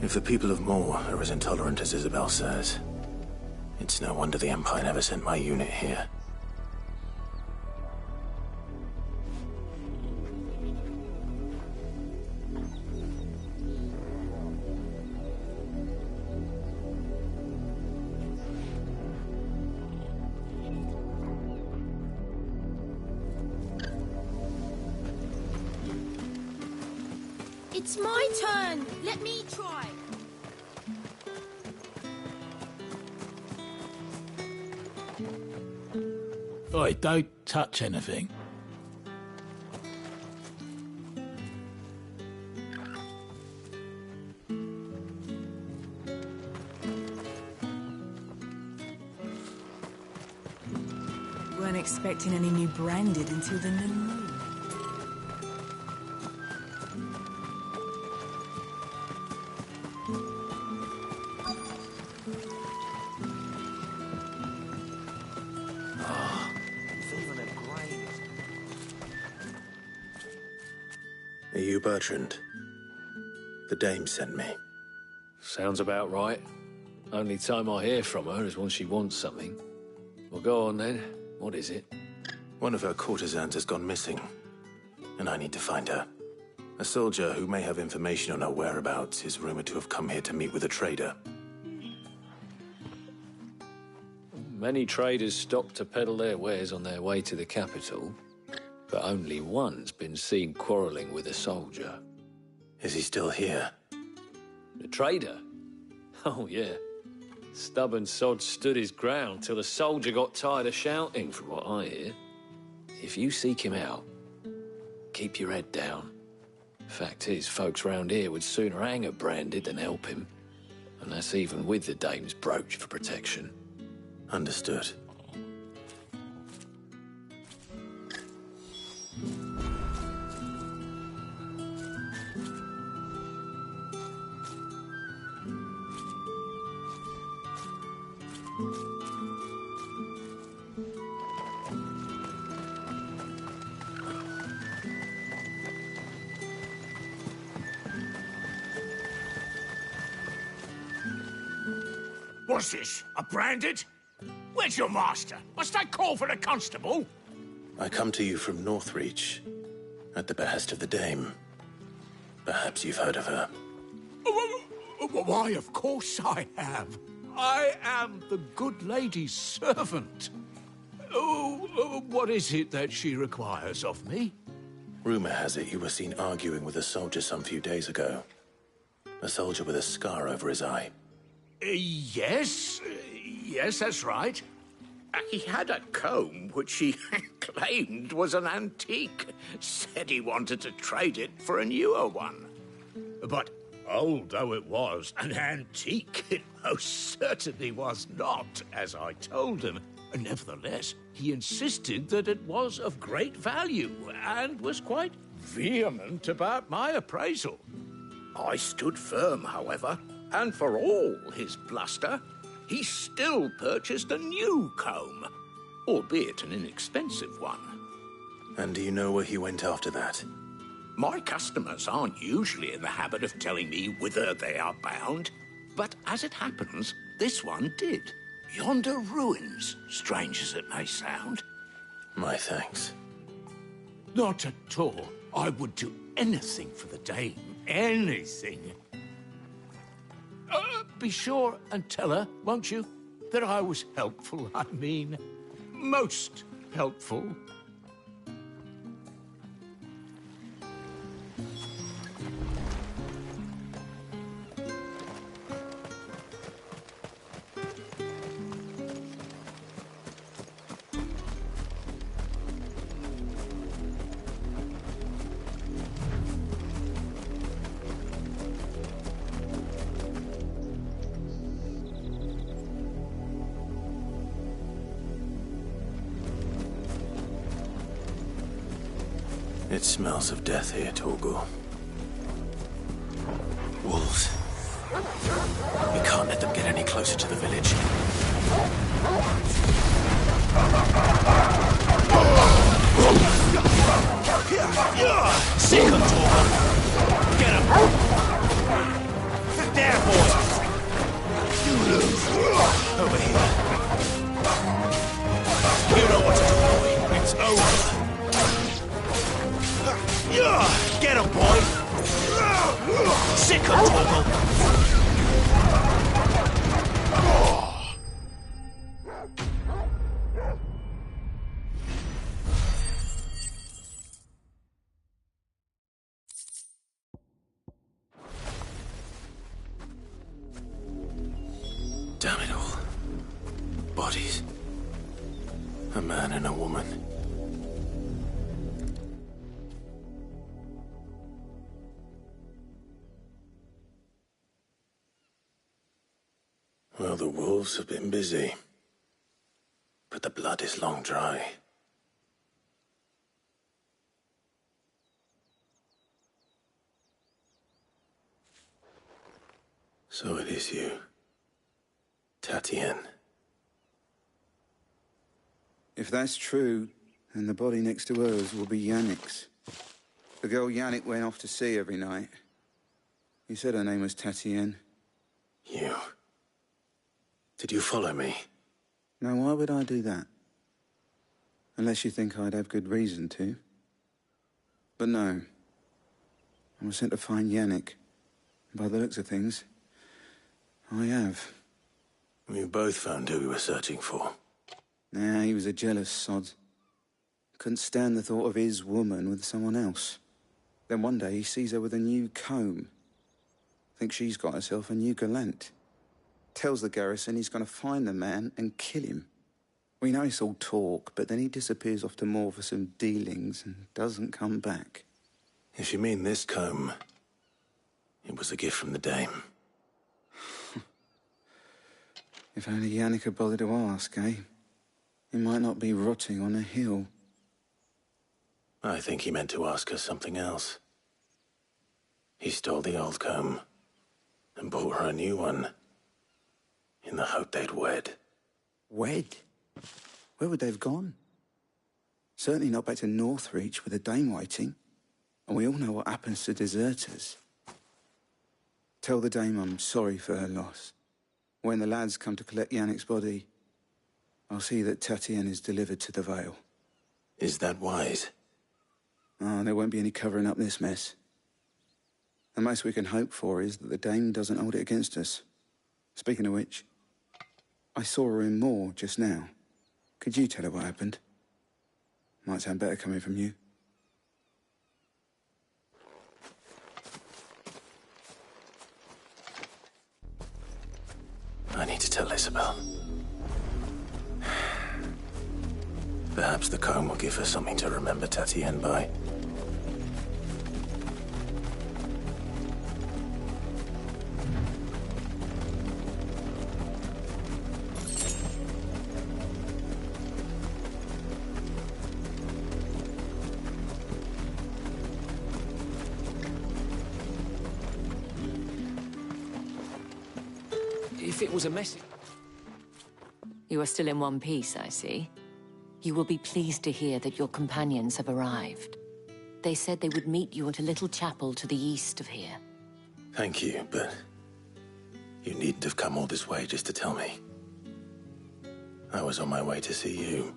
If the people of Moor are as intolerant as Isabel says, it's no wonder the Empire never sent my unit here.
It's my turn. Let me try.
Oi, don't touch anything.
Weren't expecting any new branded until the new moon.
Are you Bertrand? The dame sent me.
Sounds about right. Only time I hear from her is when she wants something. Well, go on then. What is it?
One of her courtesans has gone missing, and I need to find her. A soldier who may have information on her whereabouts is rumored to have come here to meet with a trader.
Many traders stop to peddle their wares on their way to the capital, but only one's been seen quarrelling with a soldier.
Is he still here?
The trader? Oh, yeah. Stubborn sod stood his ground till the soldier got tired of shouting, from what I hear. If you seek him out, keep your head down. Fact is, folks round here would sooner hang a branded than help him. And that's even with the dame's brooch for protection.
Understood.
What's this? A branded? Where's your master? Must I call for a constable?
I come to you from Northreach, at the behest of the dame. Perhaps you've heard of her.
Why, of course I have. I am the good lady's servant. What is it that she requires of me?
Rumor has it you were seen arguing with a soldier some few days ago. A soldier with a scar over his eye.
Yes, that's right. He had a comb which he claimed was an antique. Said he wanted to trade it for a newer one. But old though it was, an antique it most certainly was not, as I told him. Nevertheless, he insisted that it was of great value and was quite vehement about my appraisal. I stood firm, however, and for all his bluster, he still purchased a new comb, albeit an inexpensive one.
And do you know where he went after that?
My customers aren't usually in the habit of telling me whither they are bound, but as it happens, this one did. Yonder ruins, strange as it may sound.
My thanks.
Not at all. I would do anything for the dame. Anything. Be sure and tell her, won't you, that I was helpful. I mean, most helpful.
It smells of death here, Torgal. Wolves. We can't let them get any closer to the village.
Sick of Torgal! Get him! Damn!
Damn it all. Bodies. A man and a woman. Well, the wolves have been busy. But the blood is long dry. So it is you, Tatienne.
If that's true, then the body next to hers will be Yannick's. The girl Yannick went off to see every night. You said her name was Tatienne.
You. Did you follow me?
Now, why would I do that? Unless you think I'd have good reason to. But no. I was sent to find Yannick. By the looks of things, I have.
We both found who we were searching for.
Nah, he was a jealous sod. Couldn't stand the thought of his woman with someone else. Then one day he sees her with a new comb. Thinks she's got herself a new gallant. Tells the garrison he's going to find the man and kill him. We know it's all talk, but then he disappears off to Moor for some dealings and doesn't come back.
If you mean this comb, it was a gift from the dame.
If only Yannick had bothered to ask, eh? He might not be rotting on a hill.
I think he meant to ask her something else. He stole the old comb and bought her a new one in the hope they'd wed.
Wed? Where would they have gone? Certainly not back to Northreach with a dame waiting. And we all know what happens to deserters. Tell the dame I'm sorry for her loss. When the lads come to collect Yannick's body, I'll see that Tatienne is delivered to the Vale.
Is that wise?
Oh, there won't be any covering up this mess. The most we can hope for is that the dame doesn't hold it against us. Speaking of which, I saw her in Moor just now. Could you tell her what happened? Might sound better coming from you.
I need to tell Isabel. Perhaps the comb will give her something to remember Tatienne by.
If it was a message...
You are still in one piece, I see. You will be pleased to hear that your companions have arrived. They said they would meet you at a little chapel to the east of here.
Thank you, but you needn't have come all this way just to tell me. I was on my way to see you.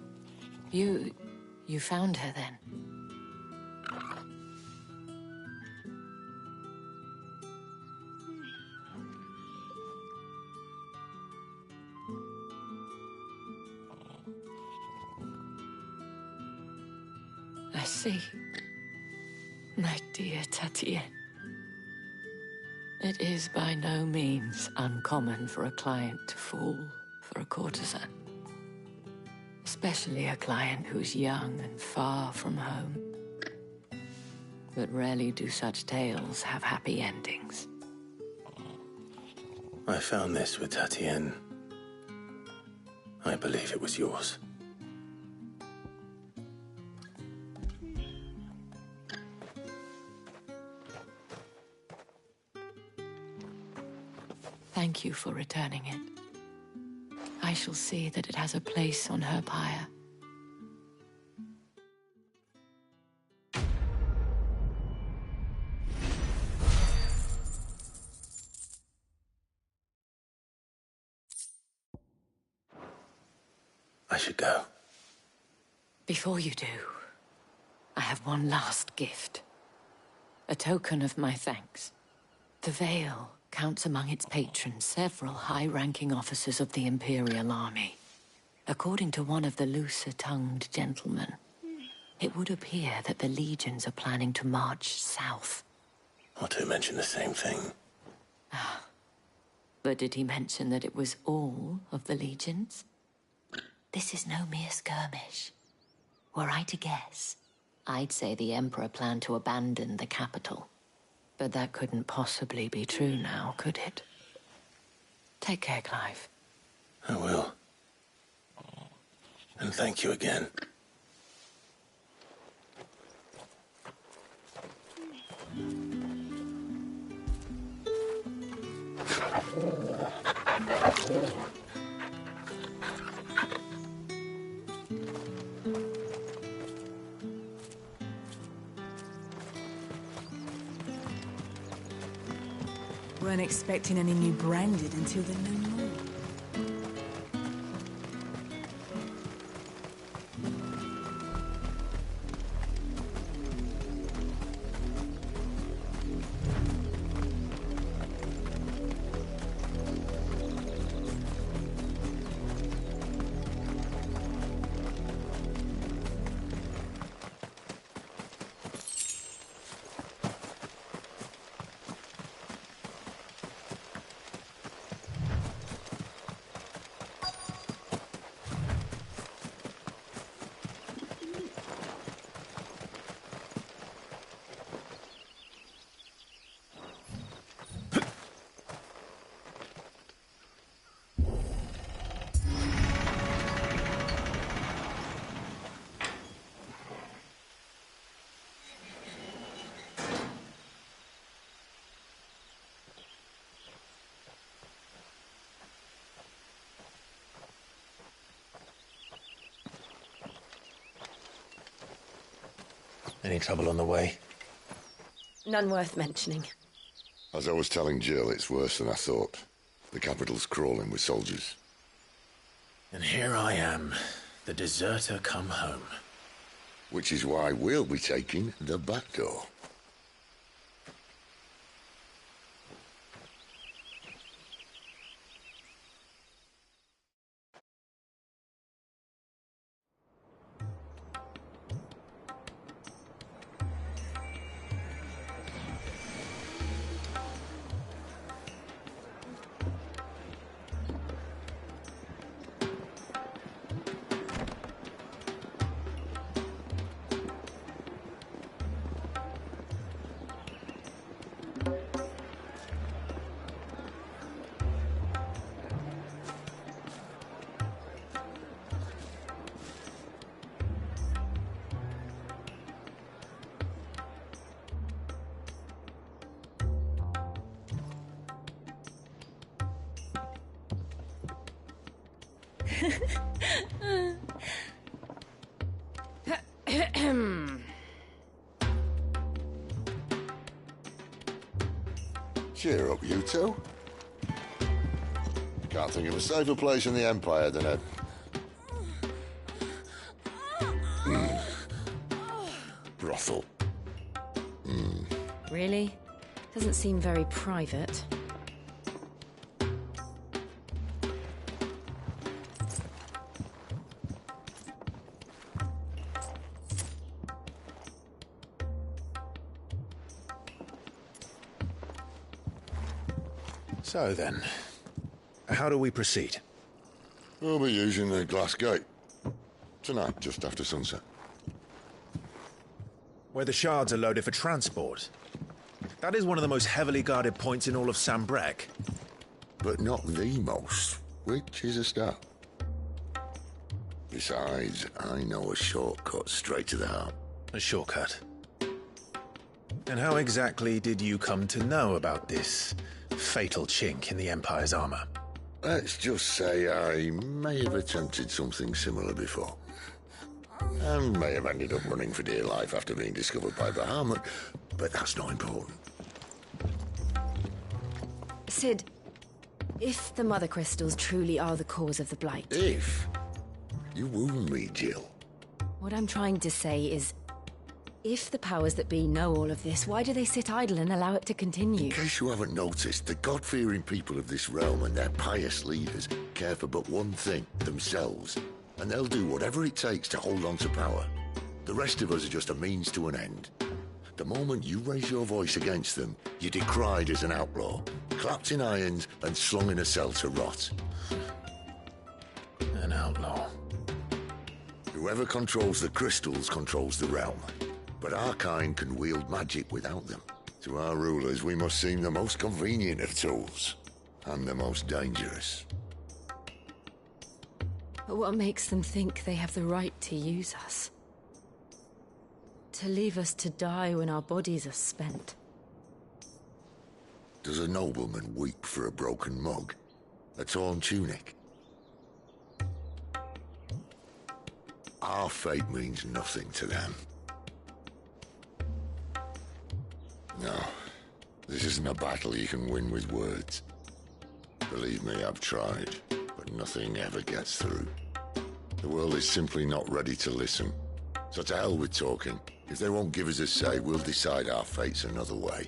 You found her then? I see. My dear Tatienne. It is by no means uncommon for a client to fall for a courtesan. Especially a client who's young and far from home. But rarely do such tales have happy endings.
I found this with Tatienne. I believe it was yours.
Thank you for returning it. I shall see that it has a place on her pyre.
I should go.
Before you do, I have one last gift. A token of my thanks. The Vale counts among its patrons several high-ranking officers of the Imperial Army. According to one of the looser-tongued gentlemen, it would appear that the legions are planning to march south.
Otto mentioned the same thing.
But did he mention that it was all of the legions? This is no mere skirmish. Were I to guess, I'd say the Emperor planned to abandon the capital. But that couldn't possibly be true now, could it? Take care, Clive.
I will. And thank you again.
Weren't expecting any new branded until the new moon.
Any trouble on the way?
None worth mentioning.
As I was telling Jill, it's worse than I thought. The capital's crawling with soldiers.
And here I am, the deserter come home.
Which is why we'll be taking the back door. Cheer up, you two. Can't think of a safer place in the Empire than a... brothel.
Really? Doesn't seem very private.
So then, how do we proceed?
We'll be using the glass gate. Tonight, just after sunset.
Where the shards are loaded for transport. That is one of the most heavily guarded points in all of Sambrek.
But not the most, which is a start. Besides, I know a shortcut straight to the heart.
A shortcut? And how exactly did you come to know about this fatal chink in the Empire's armor?
Let's just say I may have attempted something similar before. And may have ended up running for dear life after being discovered by Bahamut, but that's not important.
Sid, if the Mother Crystals truly are the cause of the Blight...
If? You wound me, Jill.
What I'm trying to say is...
If the powers that be know all of this, why do they sit idle and allow it to continue?
In case you haven't noticed, the God-fearing people of this realm and their pious leaders care for but one thing, themselves. And they'll do whatever it takes to hold on to power. The rest of us are just a means to an end. The moment you raise your voice against them, you're decried as an outlaw, clapped in irons and slung in a cell to rot.
An outlaw.
Whoever controls the crystals controls the realm. But our kind can wield magic without them. To our rulers, we must seem the most convenient of tools, and the most dangerous.
But what makes them think they have the right to use us? To leave us to die when our bodies are spent?
Does a nobleman weep for a broken mug? A torn tunic? Our fate means nothing to them. No, this isn't a battle you can win with words. Believe me, I've tried, but nothing ever gets through. The world is simply not ready to listen. So to hell with talking. If they won't give us a say, we'll decide our fates another way.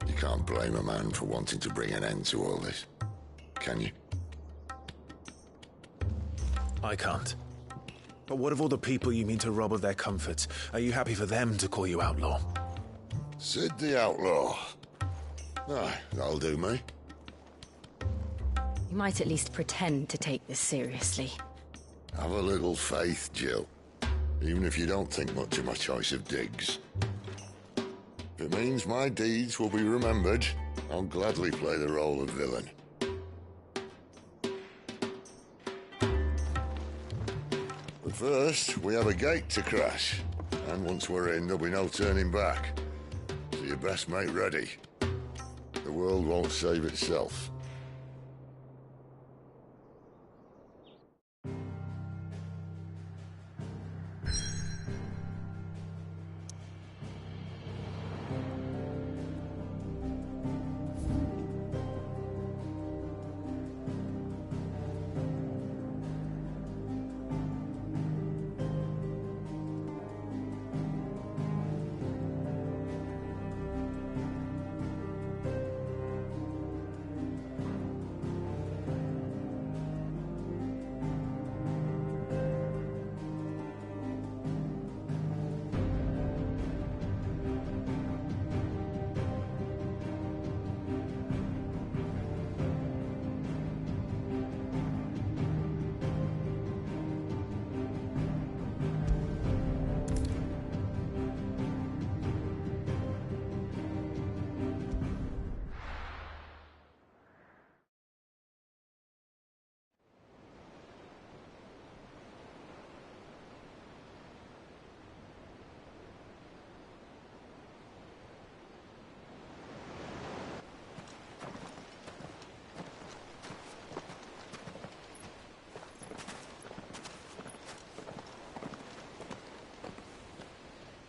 You can't blame a man for wanting to bring an end to all this, can you?
I can't. But what of all the people you mean to rob of their comforts? Are you happy for them to call you outlaw?
Sid the Outlaw. Aye, that'll do me.
You might at least pretend to take this seriously.
Have a little faith, Jill. Even if you don't think much of my choice of digs. If it means my deeds will be remembered, I'll gladly play the role of villain. But first, we have a gate to crash. And once we're in, there'll be no turning back. So you best make ready. The world won't save itself.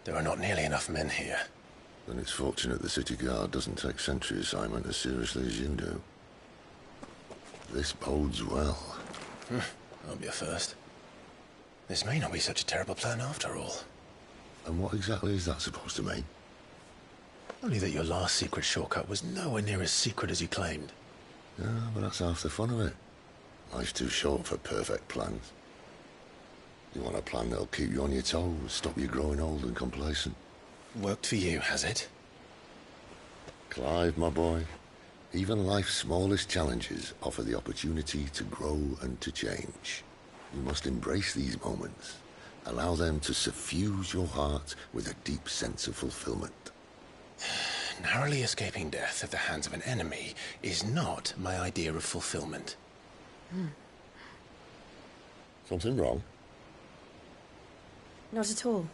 There are not nearly enough men here.
Then it's fortunate the city guard doesn't take sentry assignment as seriously as you do. This bodes well.
That'll be a first. This may not be such a terrible plan after all.
And what exactly is that supposed to mean?
Only that your last secret shortcut was nowhere near as secret as you claimed.
Yeah, but that's half the fun of it. Life's too short for perfect plans. You want a plan that'll keep you on your toes, stop you growing old and complacent.
Worked for you, has it?
Clive, my boy, even life's smallest challenges offer the opportunity to grow and to change. You must embrace these moments. Allow them to suffuse your heart with a deep sense of fulfillment.
Narrowly escaping death at the hands of an enemy is not my idea of fulfillment.
Something wrong?
Not at all.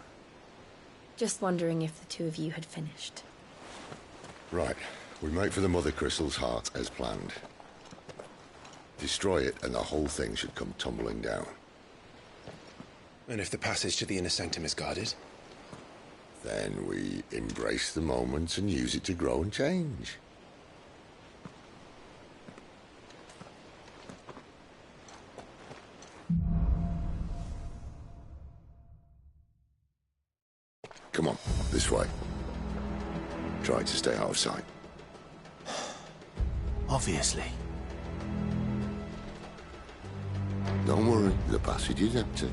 Just wondering if the two of you had finished.
Right. We make for the Mother Crystal's heart as planned. Destroy it and the whole thing should come tumbling down.
And if the passage to the inner sanctum is guarded?
Then we embrace the moment and use it to grow and change. Come on. This way. Try to stay out of sight.
Obviously.
Don't worry, the passage is empty.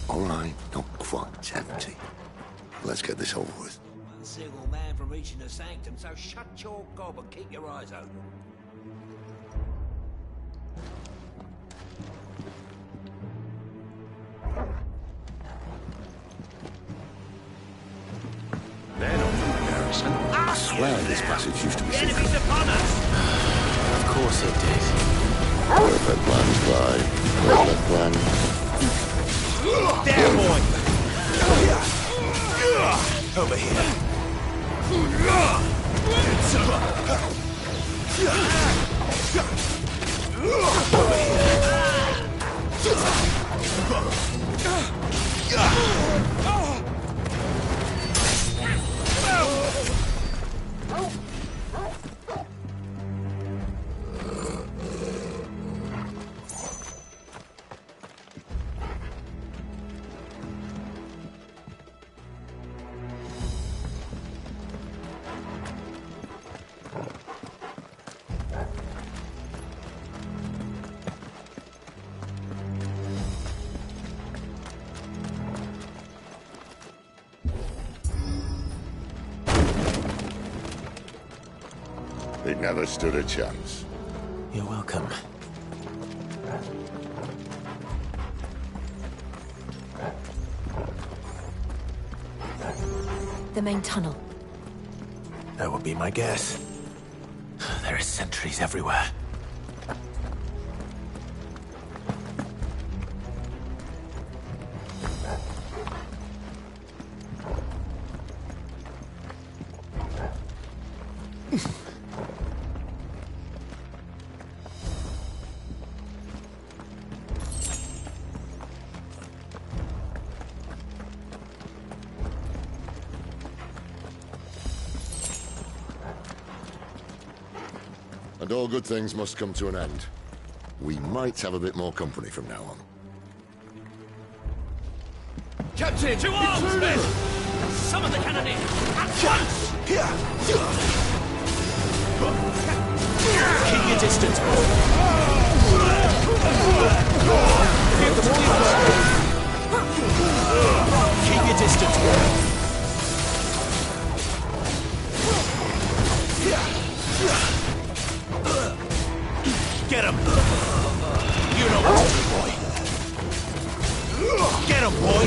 All right, not quite empty. Let's get this over with.
One single man from reaching the sanctum, so shut your gob and keep your eyes open.
They're not from the garrison.
I swear this passage used to be secret.
Enemies upon us!
Of course it did.
Perfect plan, Clyde. Perfect plan.
There, boy!
Over here.
It never stood a chance.
You're welcome.
The main tunnel.
That would be my guess. There are sentries everywhere.
And all good things must come to an end. We might have a bit more company from now on.
Captain! To arms, men! Summon the cannoneer! At once!
Keep your distance, boy. Keep your distance, boy. Get him! You know what to do, boy. Get him, boy!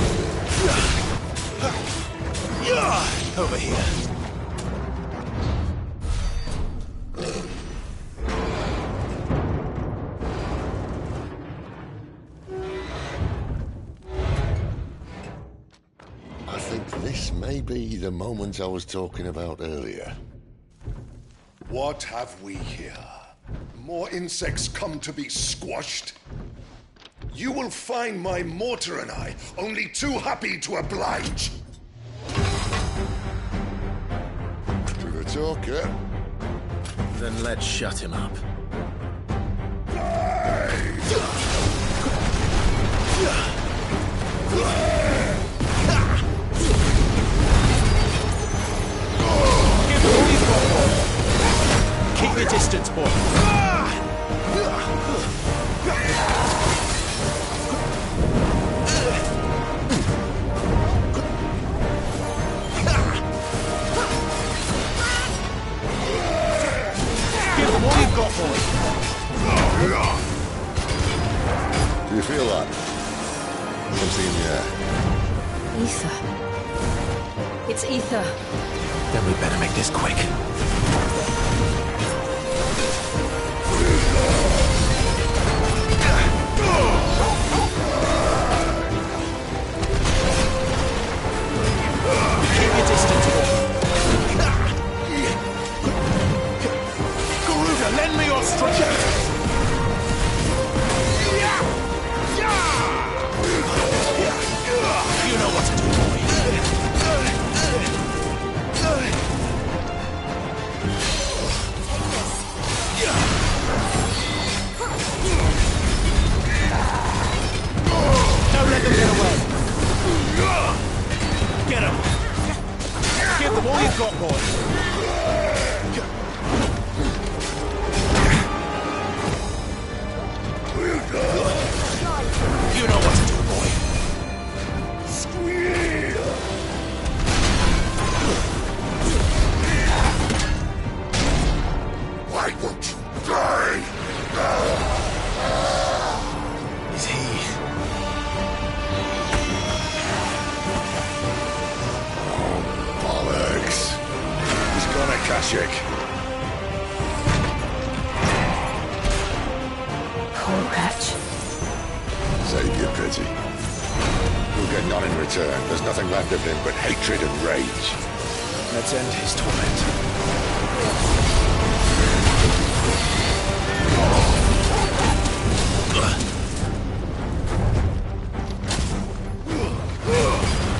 Over here.
I think this may be the moment I was talking about earlier.
What have we here? More insects come to be squashed? You will find my mortar and I only too happy to oblige.
To the talker.
Then let's shut him up. Keep your distance, boy.
Do you feel that? Something in the air.
Ether. It's ether.
Then we better make this quick.
Keep your distance, boy. Garuda, lend me your strength. You know what to do, boy. Don't let them get away. Get him. Give them all you've got, boy. You know what to do, boy.
Why won't you die?
Is he?
Bollocks. He's gone, Akashic.
Poor wretch.
Save your pity. You'll get none in return. There's nothing left of him but hatred and rage.
Let's end his torment.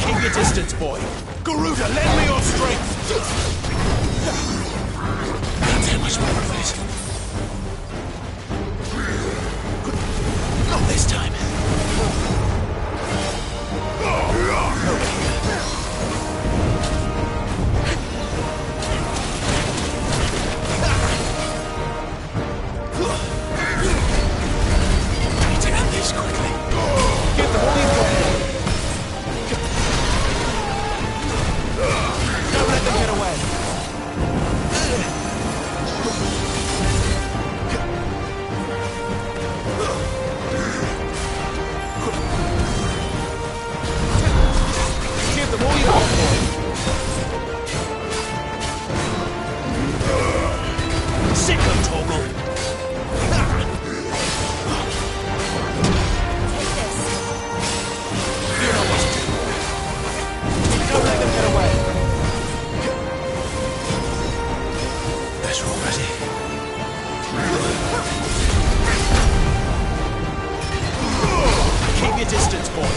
Keep your distance, boy. Garuda, lend me your strength. Can't take much more of it. Not this time. Over here. Need to end this quickly. Give them all you've got. Don't let them get away. Give them all you got, boy. Sick of Torgal. You know what to do. Don't let them get away.
Better already.
Keep your distance, boy.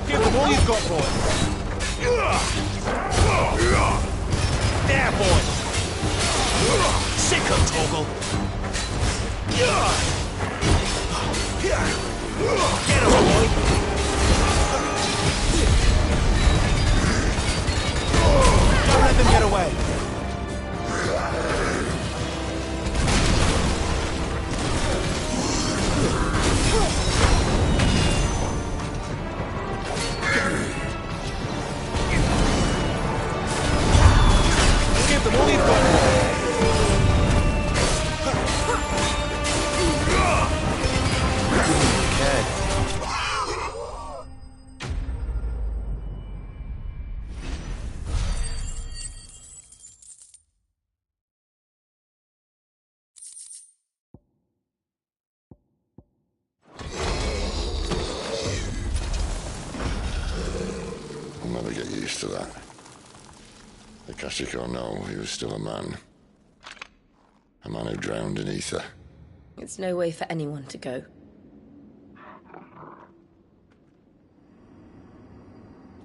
Give them all you've got, boy. There, boy. Sick of Torgal. Get him, boy. Don't let them get away. Give them all you've got, boy.
Okay.
I'll never get used to that. Akashic or no, he was still a man. A man who drowned in ether.
It's no way for anyone to go.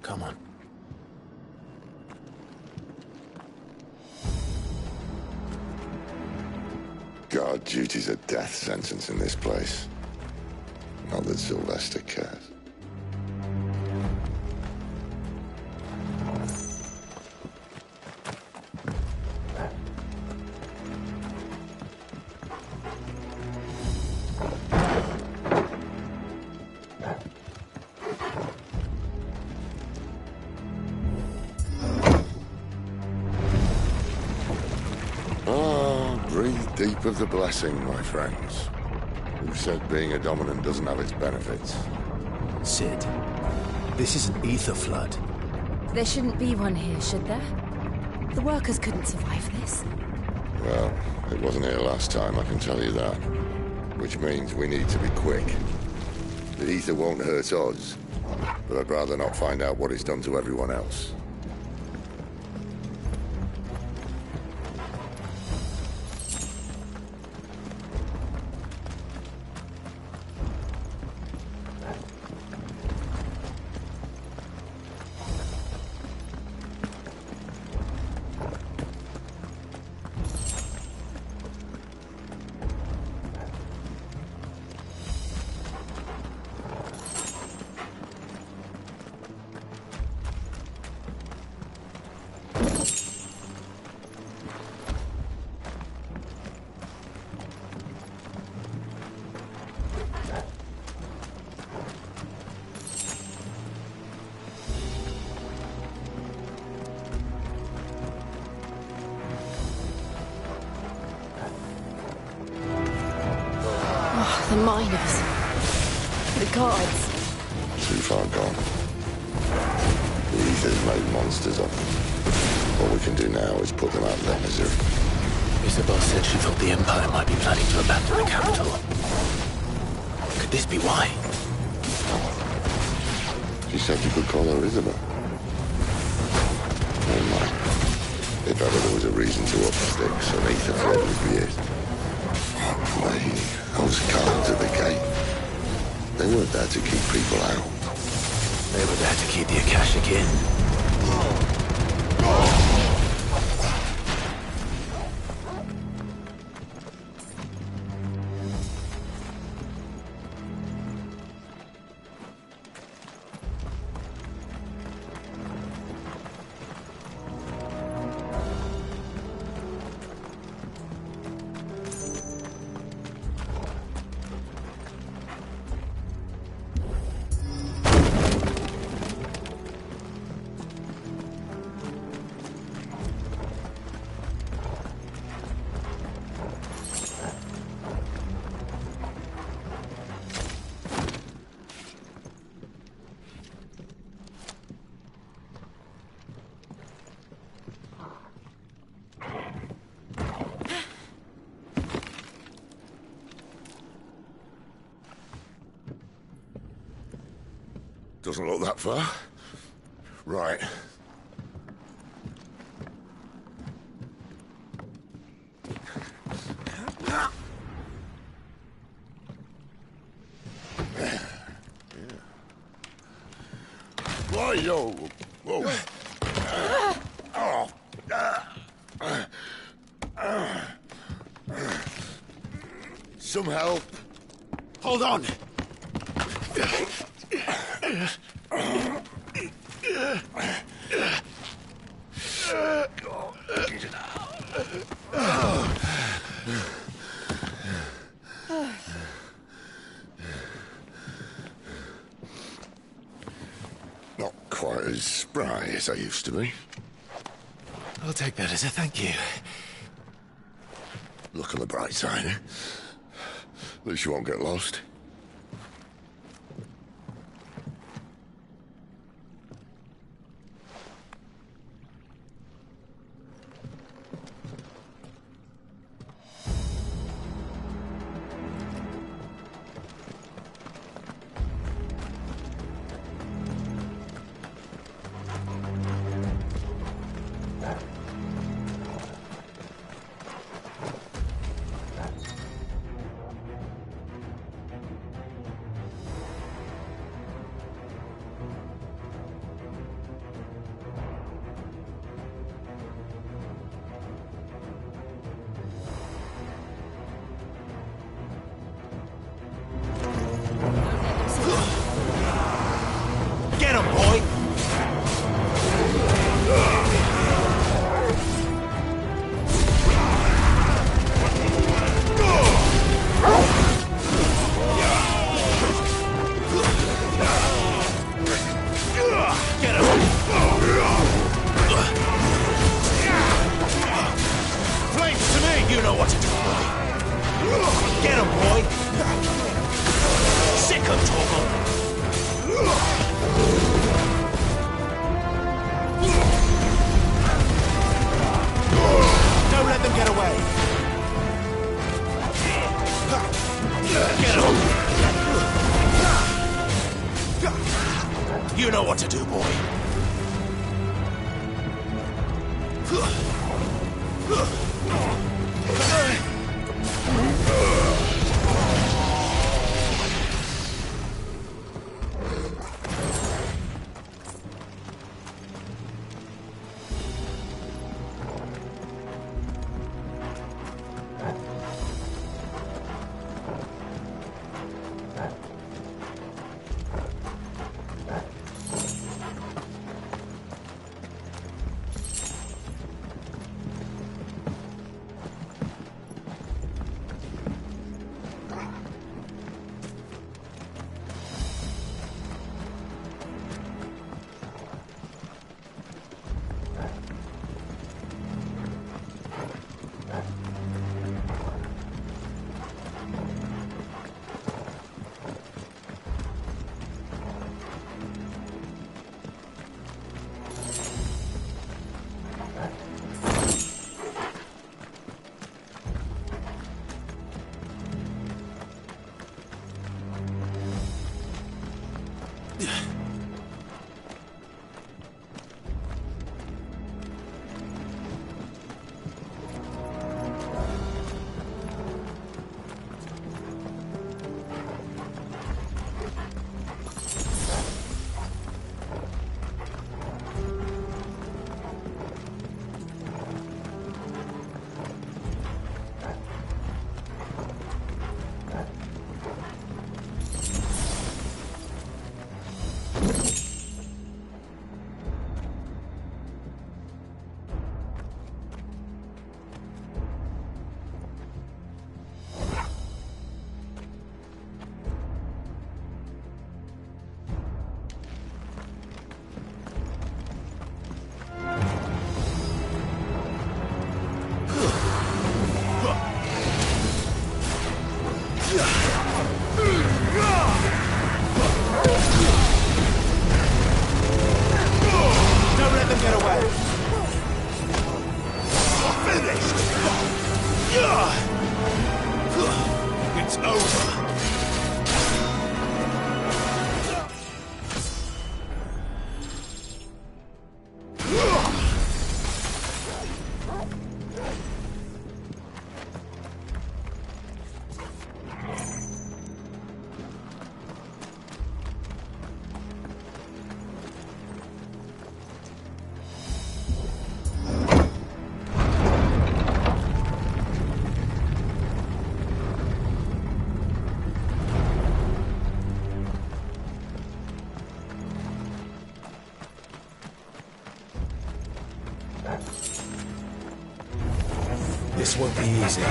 Come on.
God, duty's a death sentence in this place. Not that Sylvester cares. Breathe deep of the blessing, my friends. Who said being a dominant doesn't have its benefits?
Sid, this is an ether flood.
There shouldn't be one here, should there? The workers couldn't survive this.
Well, it wasn't here last time, I can tell you that. Which means we need to be quick. The ether won't hurt us, but I'd rather not find out what it's done to everyone else.
The miners. The guards.
Too far gone. The ether's made monsters of them. All we can do now is put them out of their misery.
Isabel said she thought the Empire might be planning to abandon the capital. Could this be why?
She said you could call her Isabel. Never mind. If ever there was a reason to up sticks, an ether flood would be it. Those guards at the gate, they weren't there to keep people out.
They were there to keep the Akashic in.
Doesn't look that far. Right. Why, yo? Whoa. Some help.
Hold on.
Not quite as spry as I used to be.
I'll take that as a thank you.
Look on the bright side, eh? At least you won't get lost.
Get him, boy! Flames to me! You know what to do, boy! Get him, boy!
Sick of Torgal! Don't let them get away! Get him! You know what to do, boy. It's over. This won't be easy.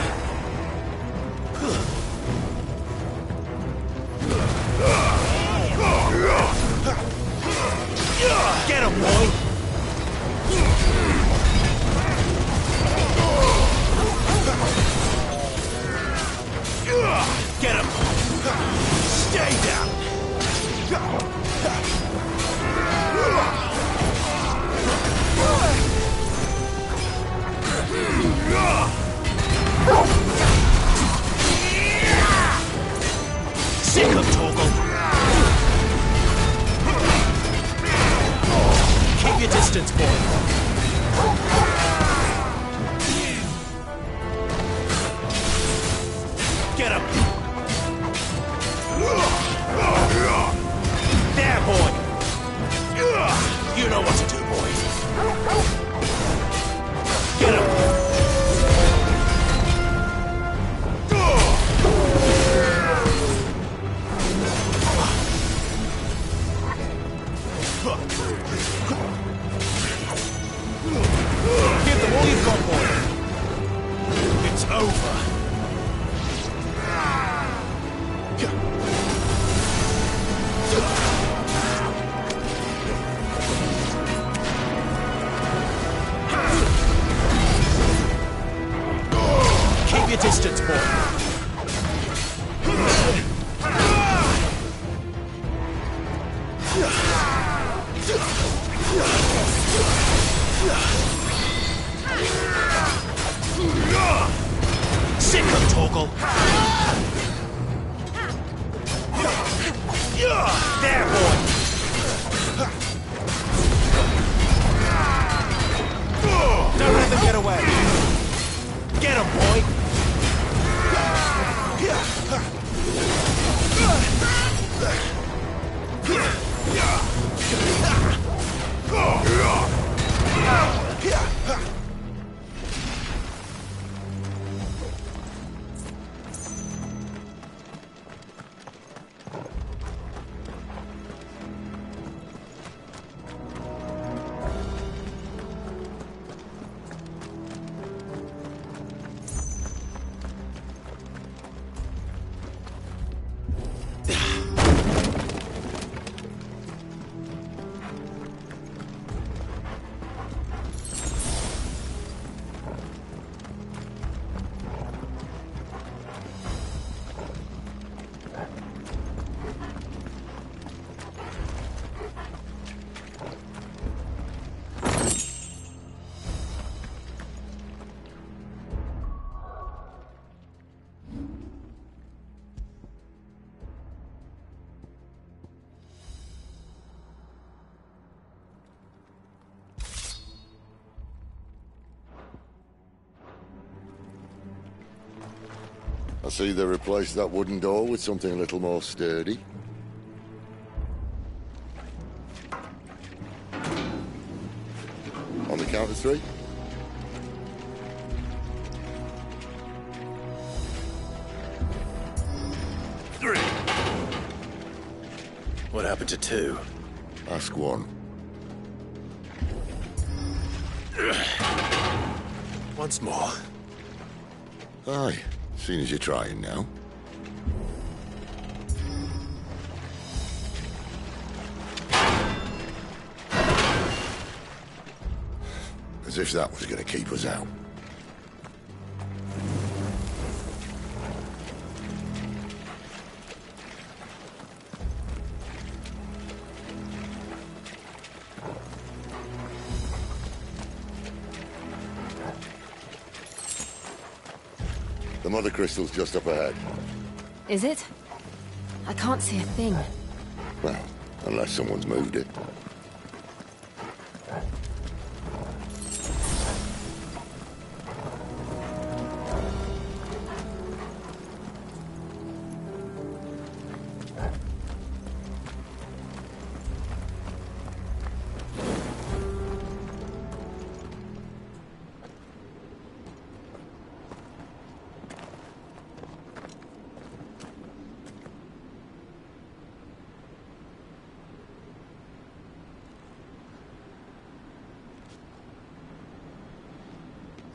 Get him, boy! Get him! Stay down! Sick of Torgal! Keep your distance, boy! Get him! There, boy! You know what to do, boy! Get him!
I see they replaced that wooden door with something a little more sturdy. On the count of 3.
What happened to 2?
Ask 1.
Once more.
Aye, seeing as you're trying now. As if that was going to keep us out. The mother crystal's just up ahead.
Is it? I can't see a thing.
Well, unless someone's moved it.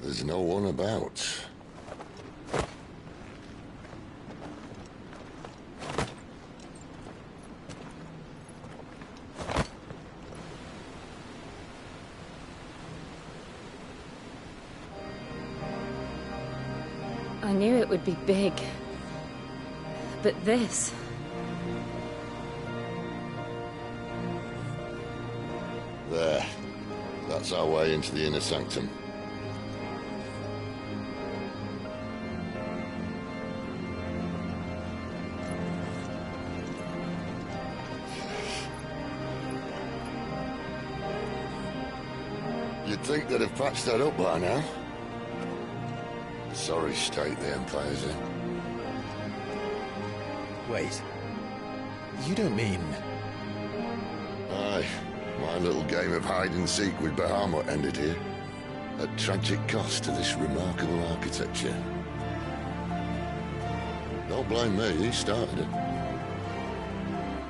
There's no one about.
I knew it would be big. But this...
There. That's our way into the inner sanctum. You'd think they'd have patched that up by now. Sorry state the Empire's in.
Wait. You don't mean...
Aye. My little game of hide-and-seek with Bahamut ended here. At tragic cost to this remarkable architecture. Don't blame me, he started it.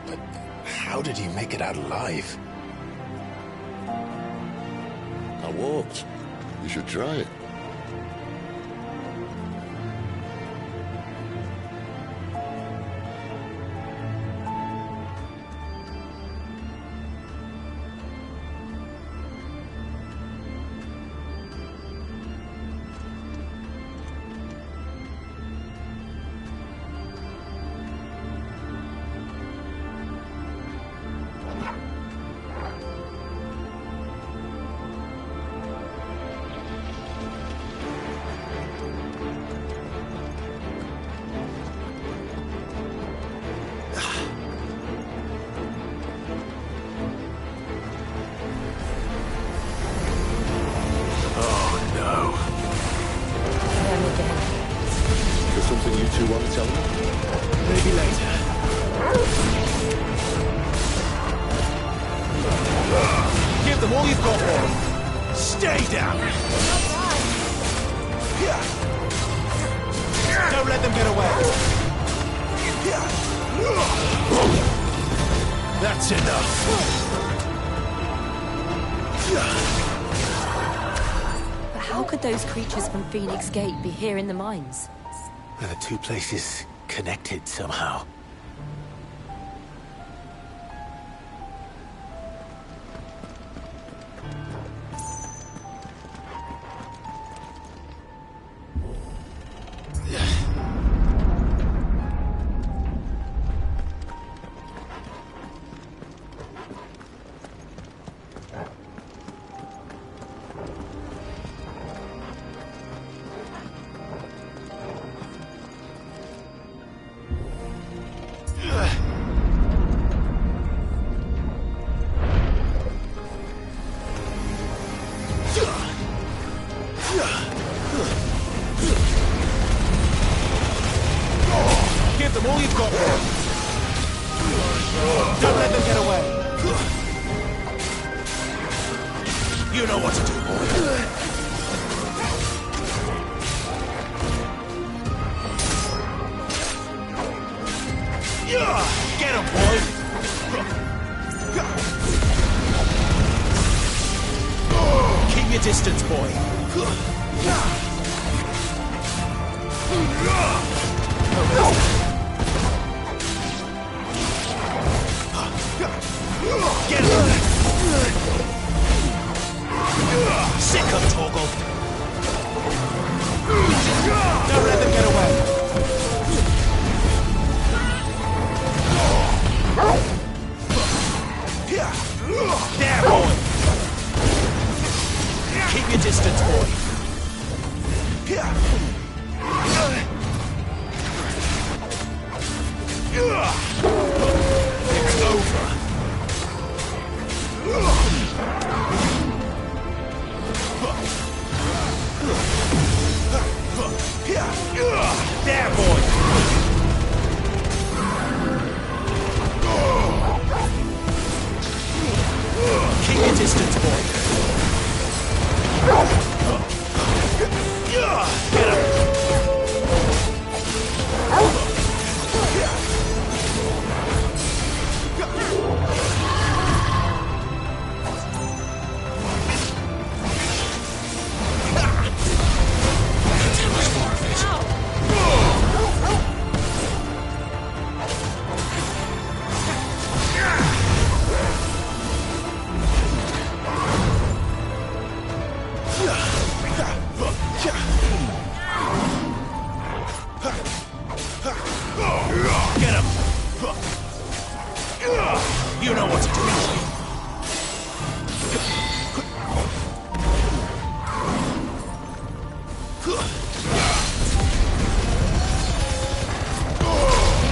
But how did he make it out alive?
I walked. You should try it.
Maybe later.
Give them all you've got, boy.
Stay down!
Don't let them get away.
That's enough.
But how could those creatures from Phoenix Gate be here in the mines?
Are the two places connected somehow? Give them all you've got, boy. Don't let them get away. You know what to do, boy. Get him, boy! Keep your distance, boy. Get him! Sick of Torgal! Don't let them get away! There, boy! Keep your distance, boy! It's over! There, boy! Keep your distance, boy. Get him! Get him! You know what to do.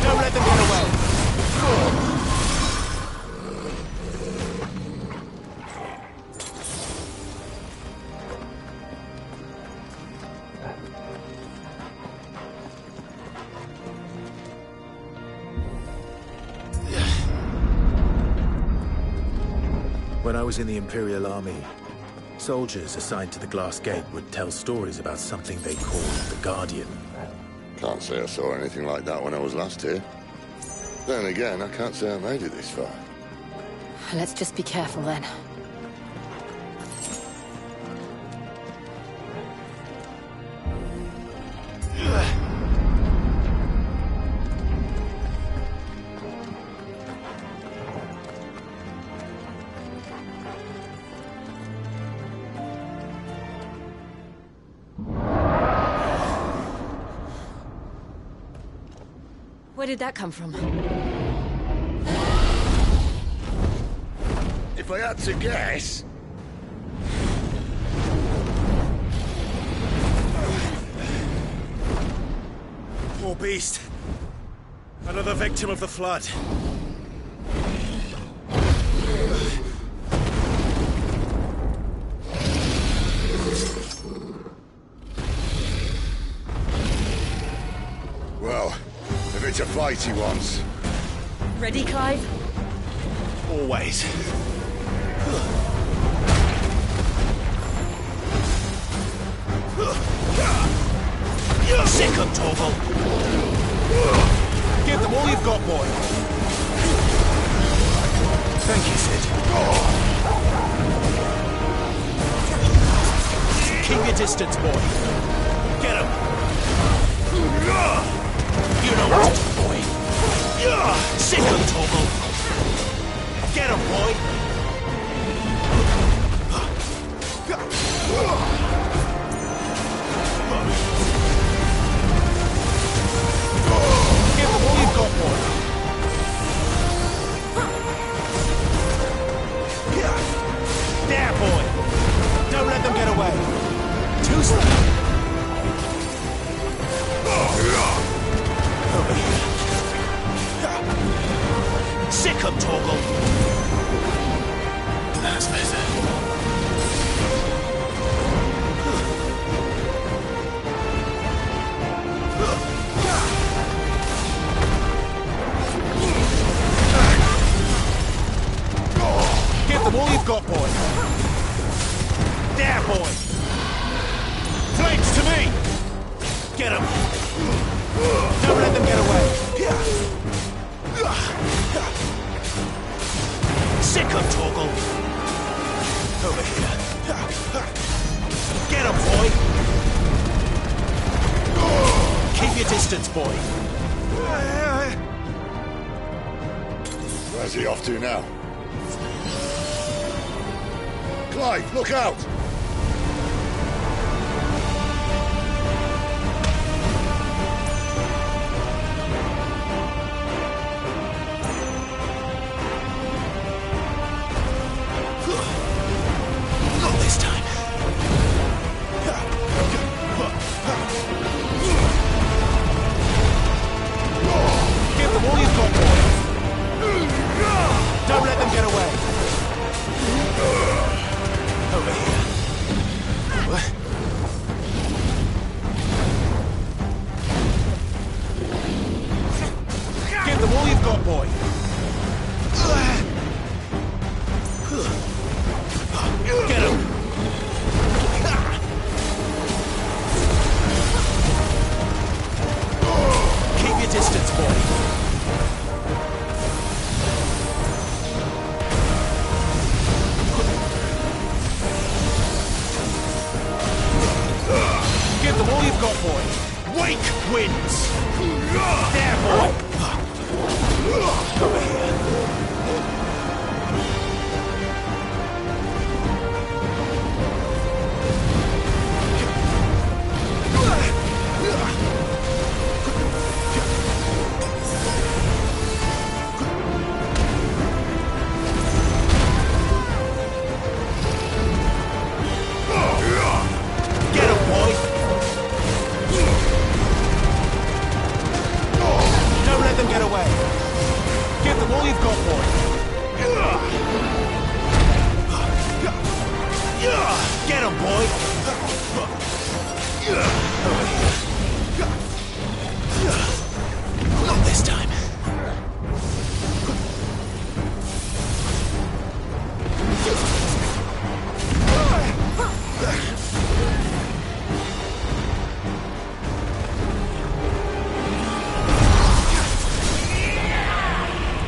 Don't let them get away. When I was in the Imperial Army, soldiers assigned to the Glass Gate would tell stories about something they called the Guardian.
Can't say I saw anything like that when I was last here. Then again, I can't say I made it this far.
Let's just be careful then. Where did that come from?
If I had to guess...
Poor beast. Another victim of the Flood.
Well, if it's a fight he wants.
Ready, Clive?
Always.
Sick 'em, Torval!
Give them all you've got, boy. Thank you, Sid.
Keep your distance, boy. Get him! You know what to do, boy. Sick 'em, Torval! Get him, boy!
Give them all you've got, boy.
There, boy!
Don't let them get away. Too slow.
Over here. Sick 'em, Torgal!
That's better. Give them all you've got, boy.
There, boy!
Flanks to me!
Get him!
Don't let them get away.
Sick 'em, Torgal! Over here. Get him, boy! Keep your distance, boy.
Where's he off to now? Clive, look out!
Not this time.
Give them all you've got, boy. Don't let them get away.
Over here.
What? Give them all you've got, boy.
Get him! Keep your distance, boy.
Give them all you've got, boy.
Wake wins! There, boy! Over here. Get him, boy!
Don't let them get away. Give them all you've got, boy.
Get him, boy! Over here. Not this time.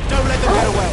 Don't let them get away.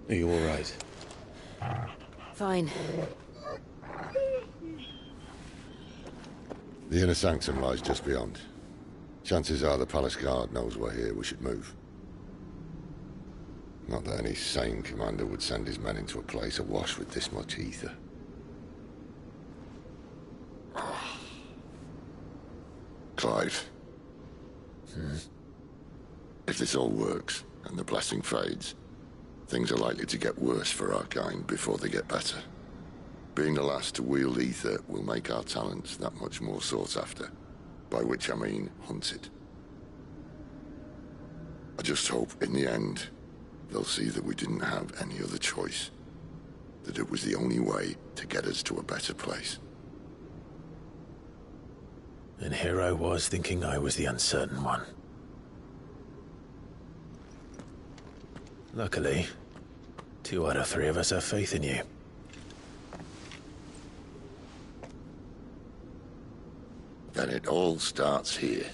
Are you all right?
Fine.
The inner sanctum lies just beyond. Chances are the palace guard knows we're here. We should move. Not that any sane commander would send his men into a place awash with this much ether. Clive. If this all works, and the blessing fades, things are likely to get worse for our kind before they get better. Being the last to wield ether will make our talents that much more sought after. By which I mean hunted. I just hope, in the end, they'll see that we didn't have any other choice. That it was the only way to get us to a better place.
And here I was thinking I was the uncertain one. Luckily, 2 out of 3 of us have faith in you.
Then it all starts here.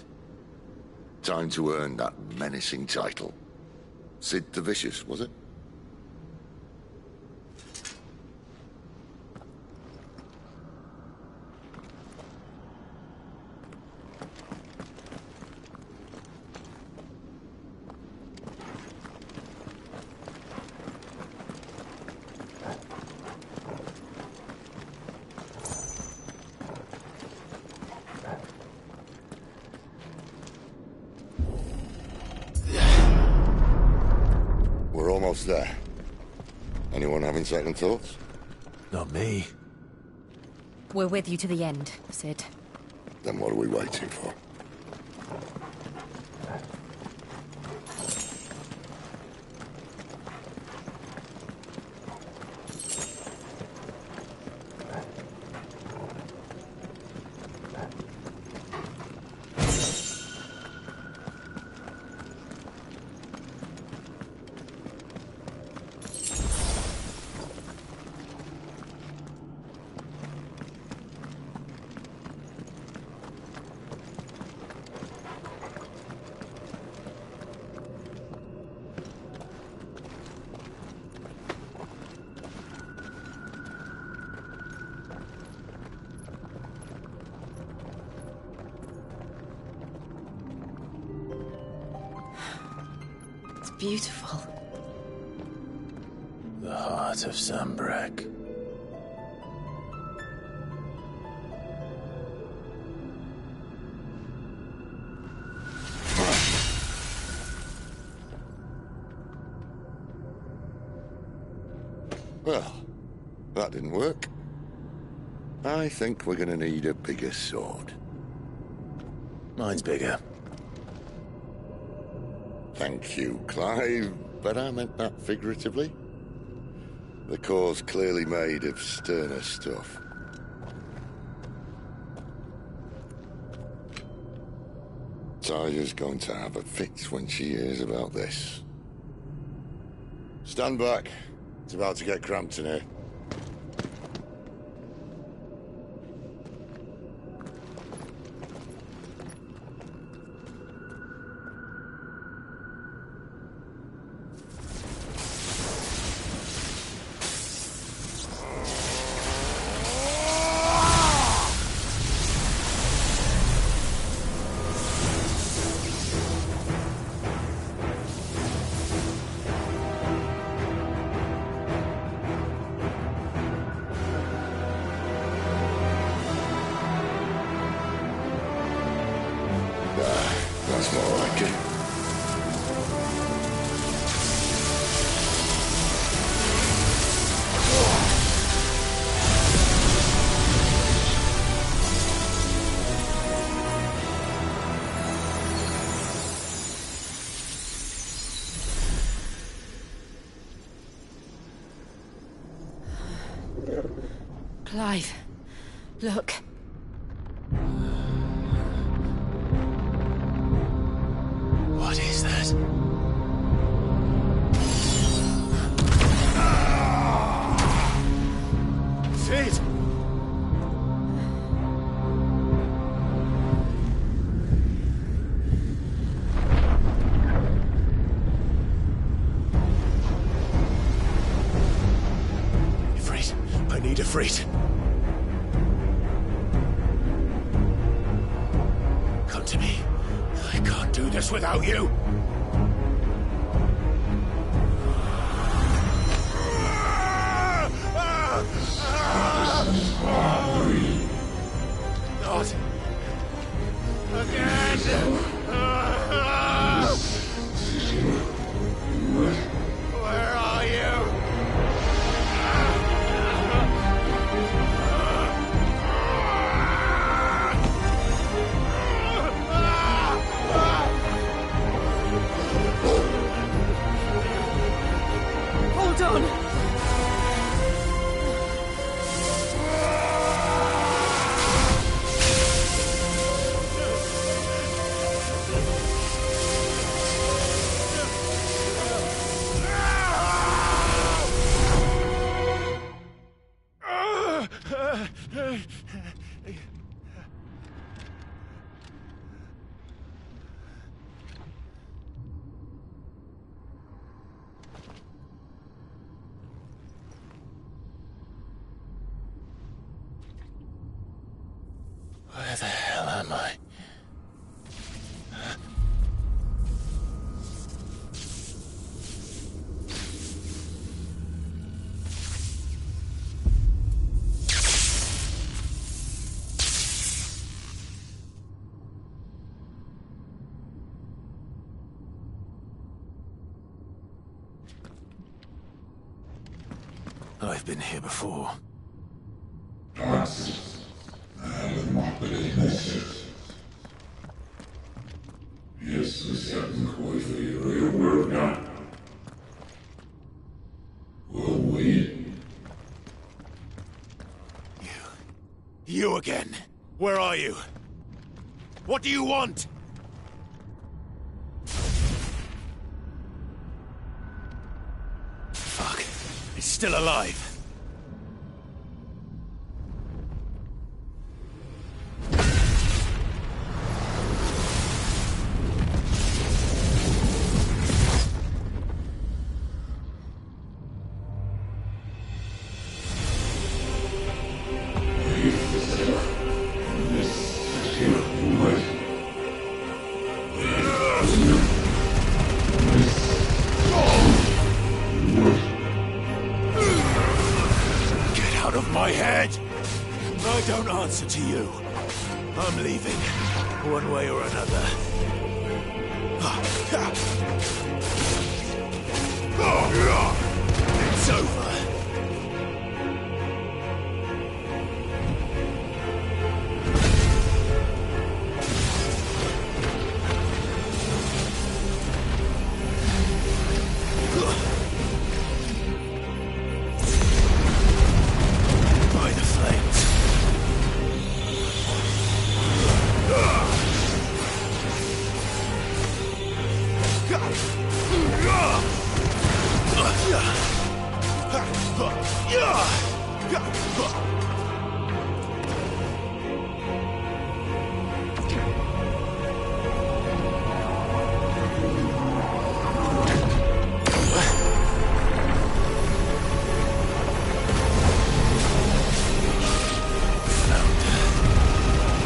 Time to earn that menacing title. Sid the Vicious, was it? Almost there. Anyone having second thoughts?
Not me.
We're with you to the end, Sid.
Then what are we waiting for?
Beautiful.
The heart of Sambrek.
Well, that didn't work. I think we're gonna need a bigger sword.
Mine's bigger.
Thank you, Clive, but I meant that figuratively. The core's clearly made of sterner stuff. Taya's going to have a fit when she hears about this. Stand back. It's about to get cramped in here. That's more like it.
Clive, look.
What is that? Sid! I need a freight.
I can't do this without you. Not again. Where are you?
Hold on!
Where the hell am I? I've been here before. You again. Where are you? What do you want? Fuck. It's still alive. I don't answer to you. I'm leaving, one way or another. It's over.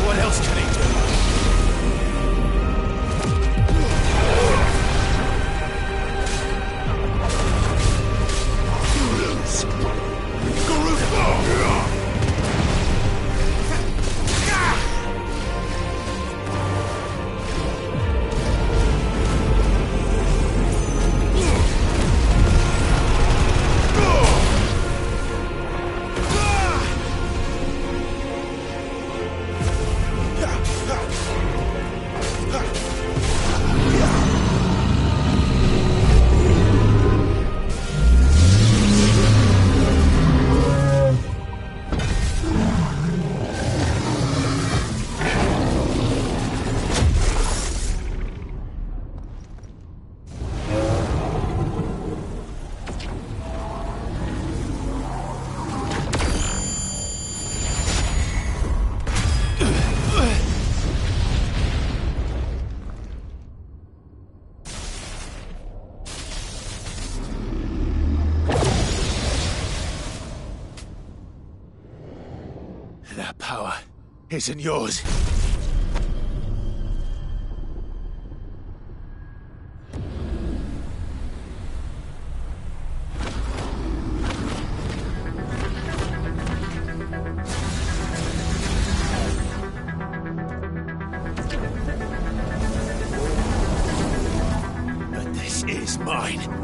What else can he do? That power isn't yours. mine.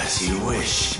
As you wish.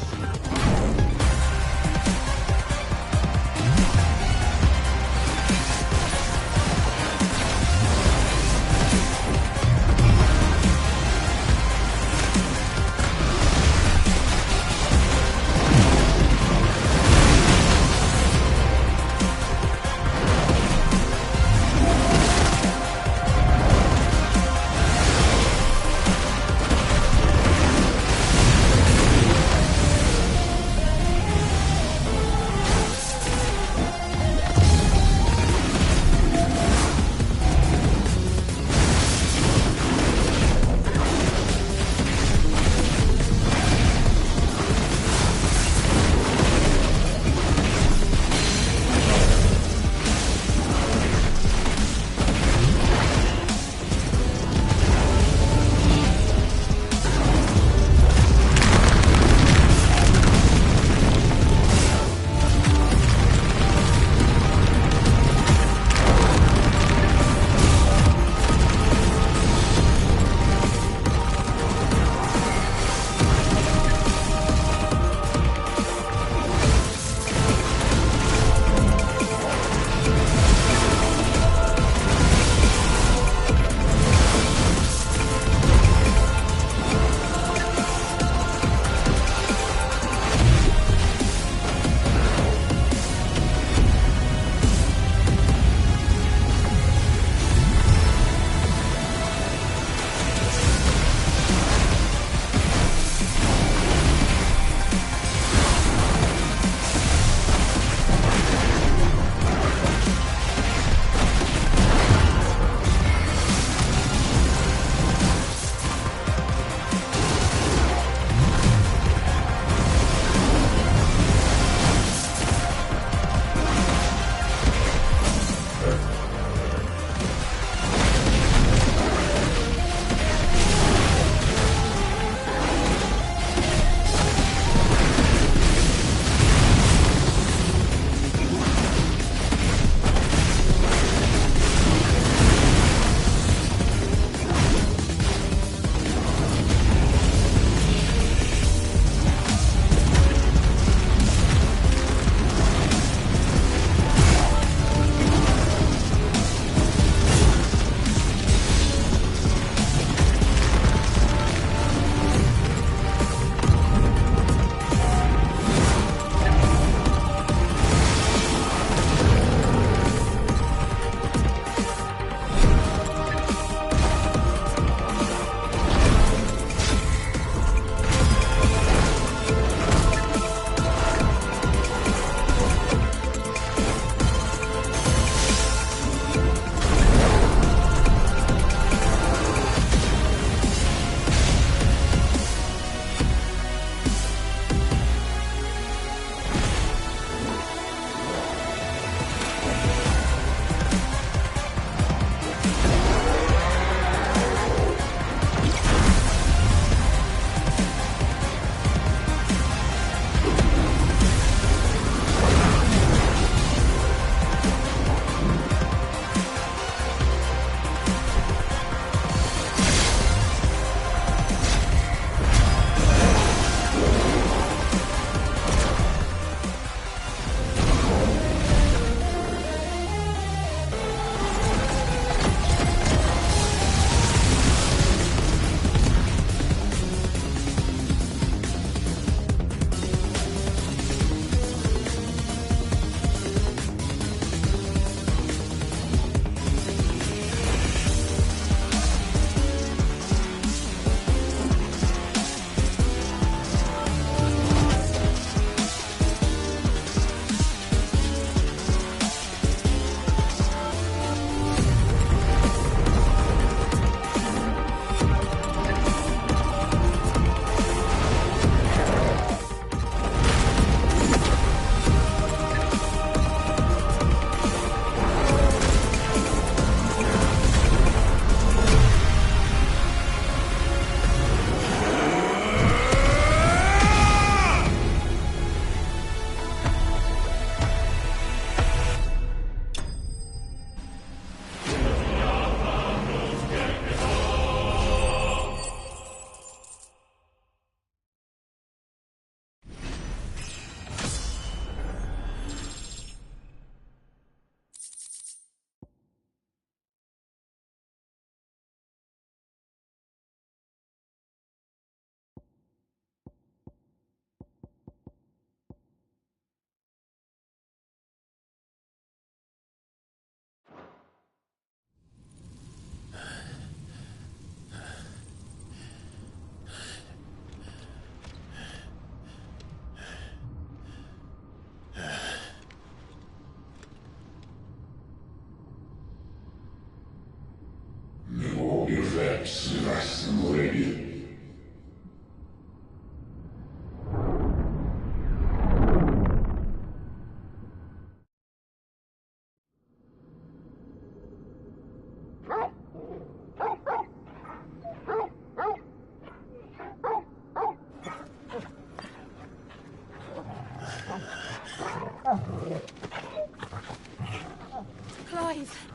Clive.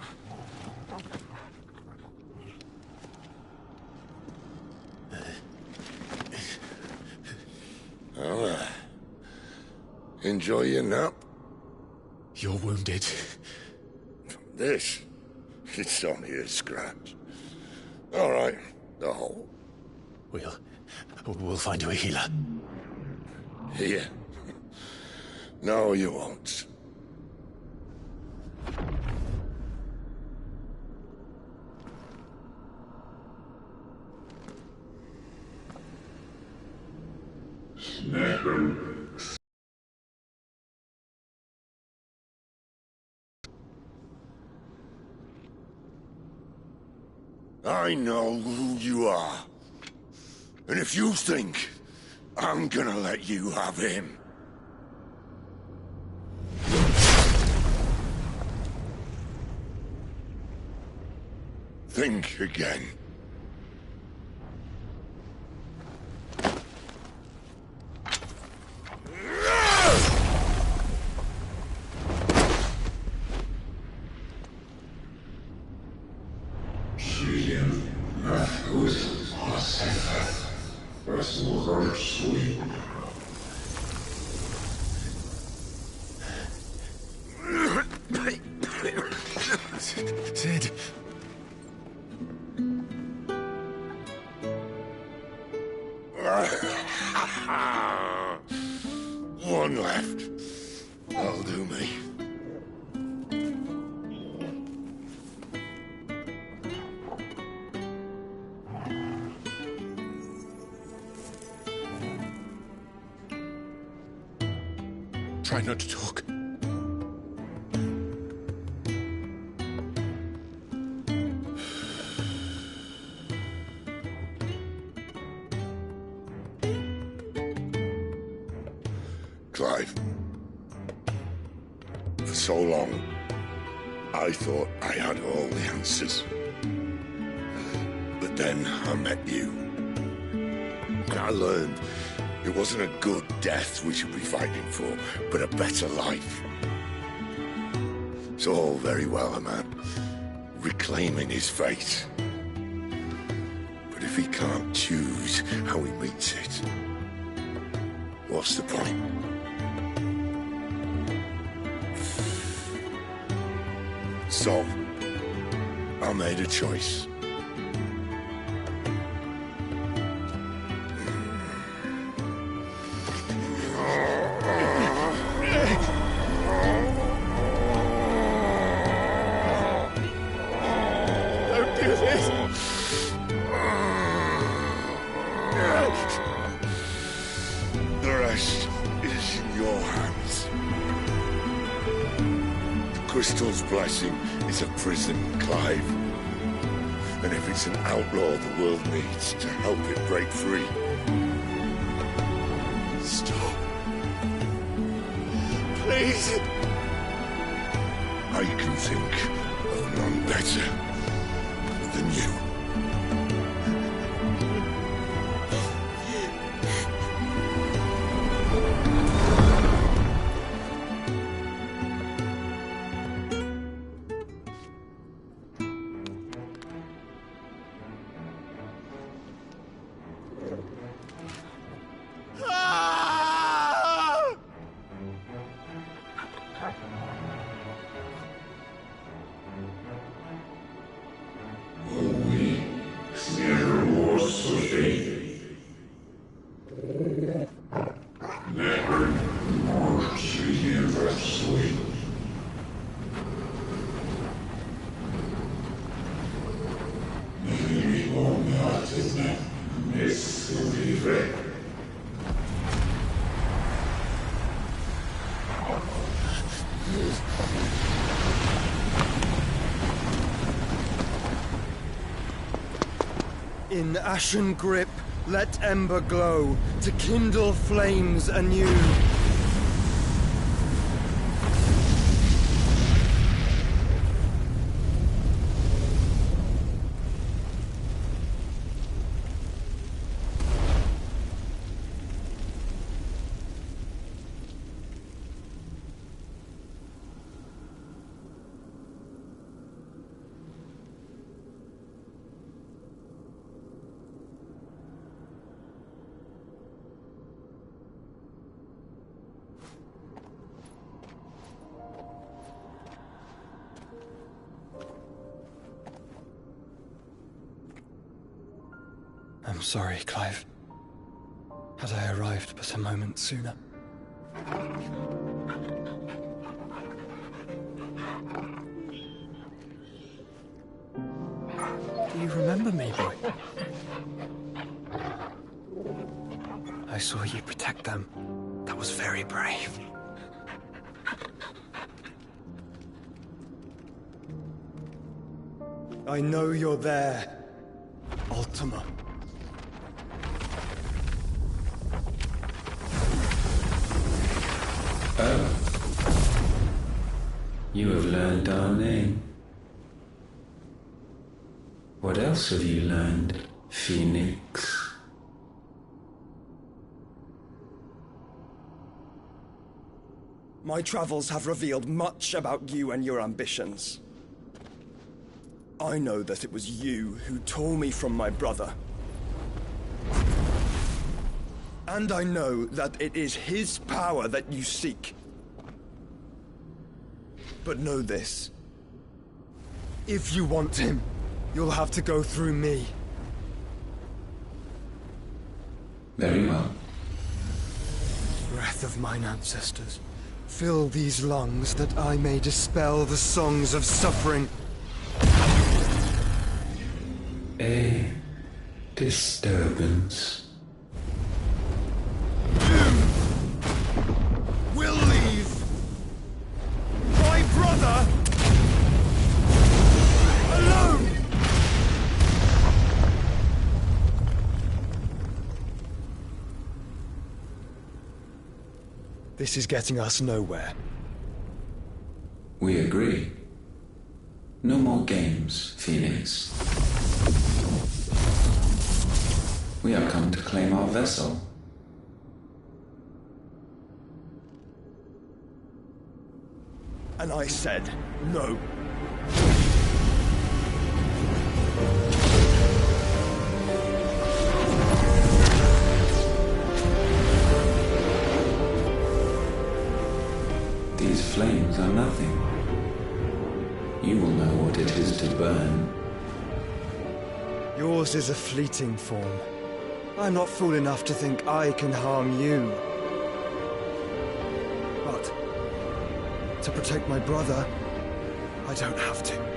Well, enjoy your nap.
You're wounded.
This? It's only a scratch. All right, the hole.
We'll find you a healer.
Here? No, you won't. I know who you are. And if you think I'm gonna let you have him... think again.
Sid.
One left. That'll do me.
Try not to talk.
Clive. For so long, I thought I had all the answers. But then I met you. And I learned it wasn't a good death we should be fighting for, but a better life. It's all very well, a man reclaiming his fate. But if he can't choose how he meets it, what's the point? So, I made a choice.
Don't do this!
The rest is in your hands. The crystal's blessing is a prison, Clive. And if it's an outlaw the world needs to help it break free...
Stop. Please.
I can think of none better than you.
In ashen grip, let ember glow, to kindle flames anew. I'm sorry, Clive. Had I arrived but a moment sooner. Do you remember me, boy? I saw you protect them. That was very brave. I know you're there, Ultima.
Oh. You have learned our name. What else have you learned, Phoenix?
My travels have revealed much about you and your ambitions. I know that it was you who tore me from my brother. And I know that it is his power that you seek. But know this. If you want him, you'll have to go through me.
Very well.
Breath of mine ancestors, fill these lungs that I may dispel the songs of suffering.
A disturbance.
We'll leave my brother alone! This is getting us nowhere.
We agree. No more games, Phoenix. We have come to claim our vessel.
And I said no.
These flames are nothing. You will know what it is to burn.
Yours is a fleeting form. I'm not fool enough to think I can harm you. But to protect my brother, I don't have to.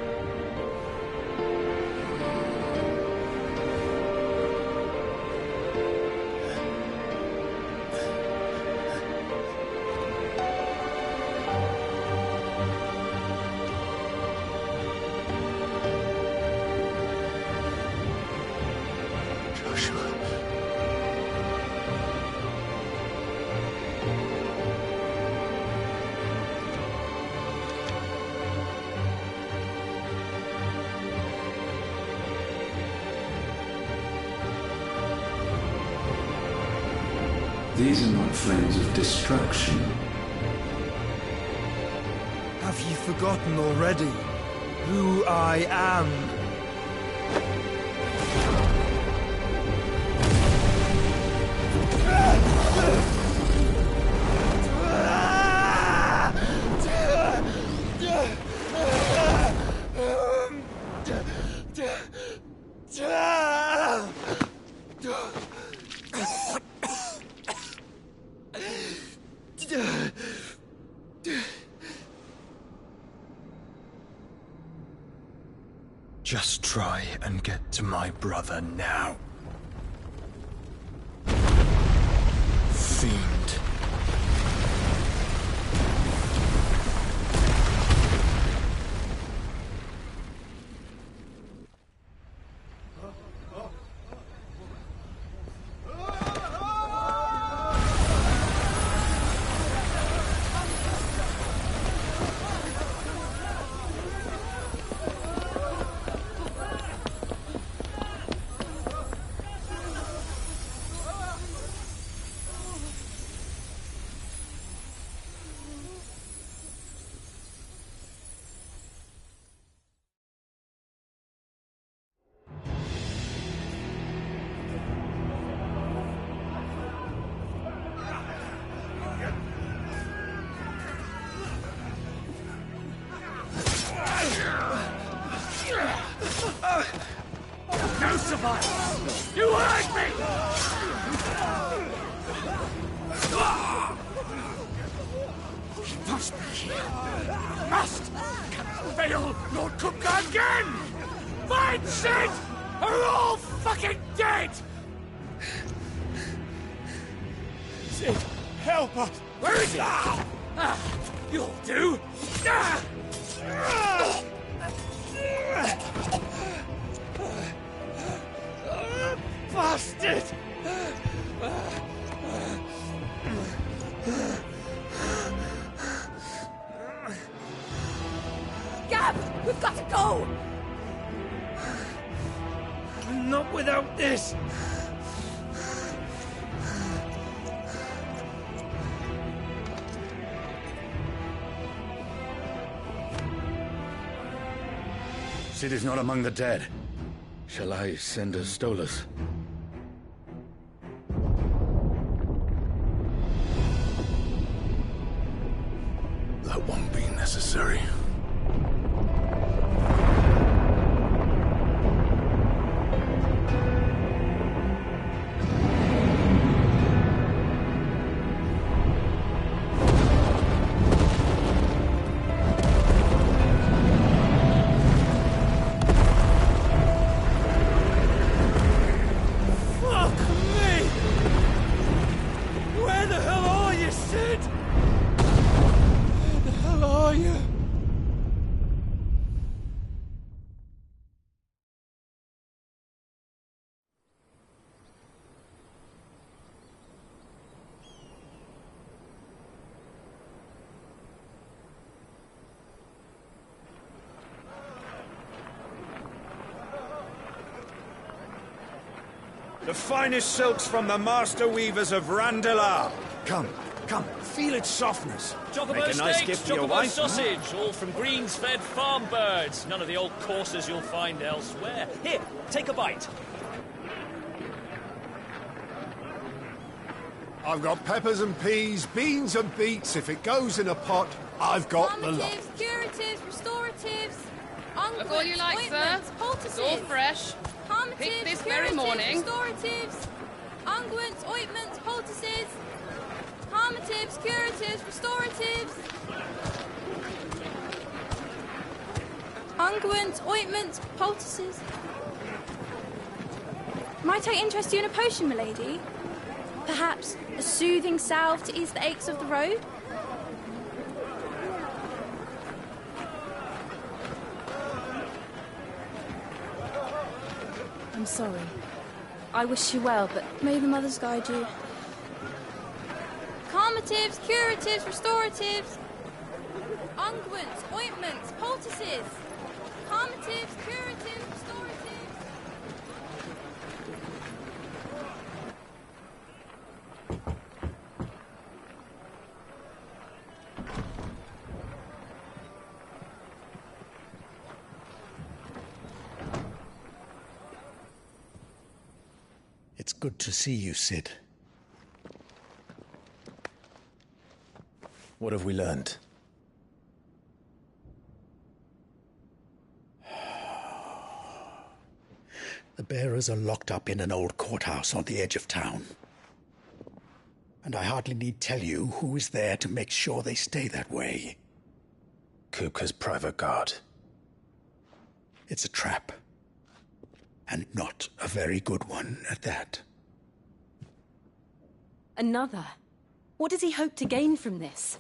These are not flames of destruction.
Have you forgotten already who I am? Just try and get to my brother now. Fiend.
fire! You hurt me! He must be here. Must! Cannot fail Lord Cookgar again! Find Sid! Or we're all fucking dead! Sid, help us! Where is he? You'll do! Bastard!
Gab, we've got to go!
Not without this!
Sid is not among the dead. Shall I send a Stolas?
That won't be necessary.
The finest silks from the master weavers of Randalar.
Come, feel its softness.
Chocobo
Make a nice
steaks,
gift for your
chocobo
wife.
sausage, all from greens-fed farm birds. None of the old courses you'll find elsewhere. Here, take a bite.
I've got peppers and peas, beans and beets. If it goes in a pot, I've got the lot.
Calmatives, curatives, restoratives,
Look all you like, sir. It's all fresh. Picked this very morning.
Restoratives, unguents, ointments, poultices, calmatives, curatives, restoratives, unguents, ointments, poultices.
Might I interest you in a potion, milady? Perhaps a soothing salve to ease the aches of the road? I'm sorry. I wish you well, but may the mothers guide you.
Calmatives, curatives, restoratives, unguents, ointments, poultices, calmatives, curatives, restoratives.
It's good to see you, Sid.
What have we learned?
The bearers are locked up in an old courthouse on the edge of town. And I hardly need tell you who is there to make sure they stay that way.
Kupka's private guard.
It's a trap. And not a very good one at that.
Another? What does he hope to gain from this?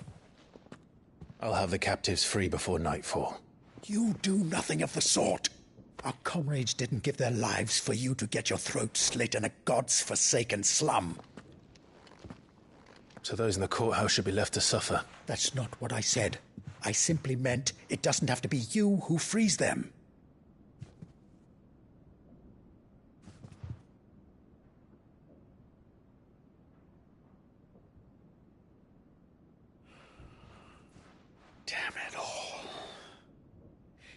I'll have the captives free before nightfall.
You do nothing of the sort. Our comrades didn't give their lives for you to get your throat slit in a god's-forsaken slum.
So those in the courthouse should be left to suffer.
That's not what I said. I simply meant it doesn't have to be you who frees them. Damn it all.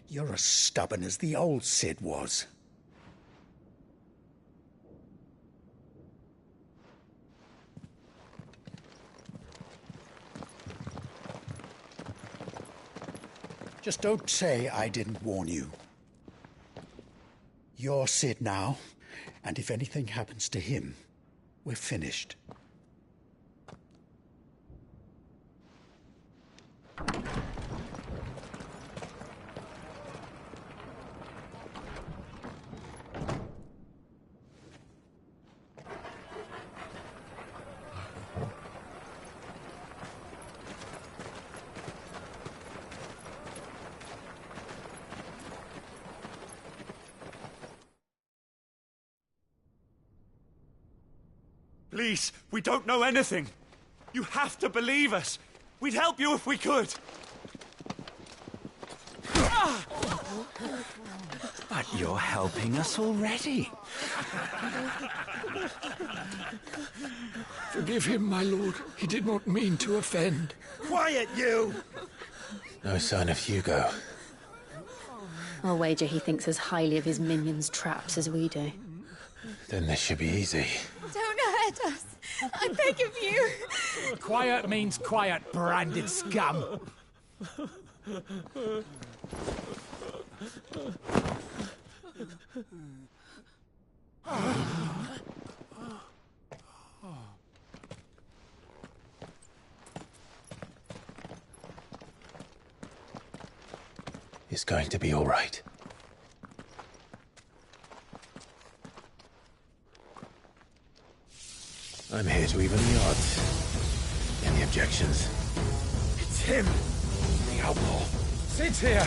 You're as stubborn as the old Sid was. Just don't say I didn't warn you. You're Sid now, And if anything happens to him, we're finished.
Please, we don't know anything. You have to believe us. We'd help you if we could.
But you're helping us already.
Forgive him, my lord. He did not mean to offend.
Quiet, you!
No sign of Hugo.
I'll wager he thinks as highly of his minions' traps as we do.
Then this should be easy.
Don't hurt us. I beg of you.
Quiet means quiet, branded scum.
It's going to be all right. I'm here to even the odds. Any objections?
It's him, the outlaw. Sit here.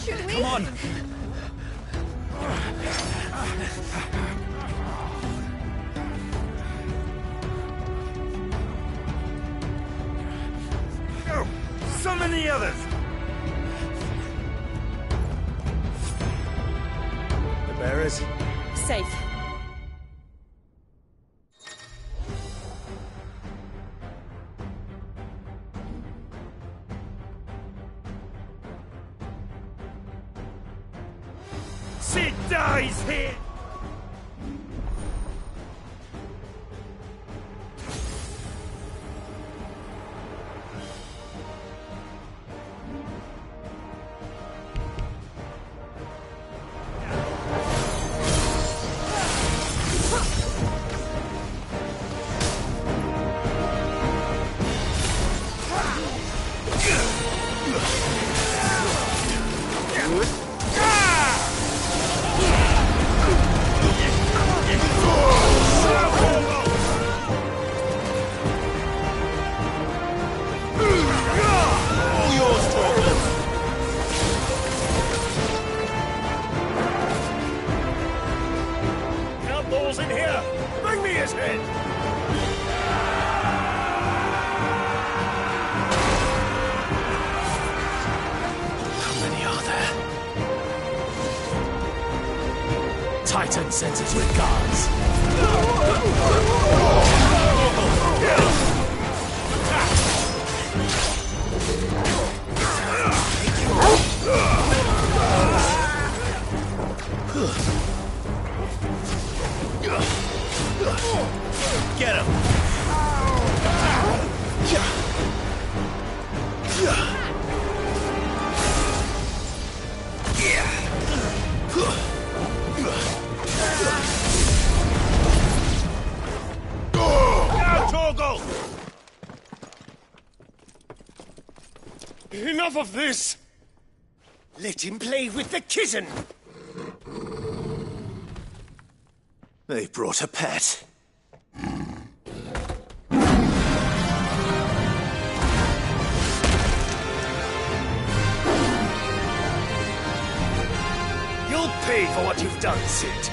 Should we?
Come on.
Go! Summon the others! The bearers?
Safe.
Sid dies here!
Outlaws in here! Bring me his head!
How many are there?
Titan sends his regards.
Get him! Now, Torgal!
Enough of this!
Let him play with the kitten!
They brought a pet.
You'll pay for what you've done, Sid.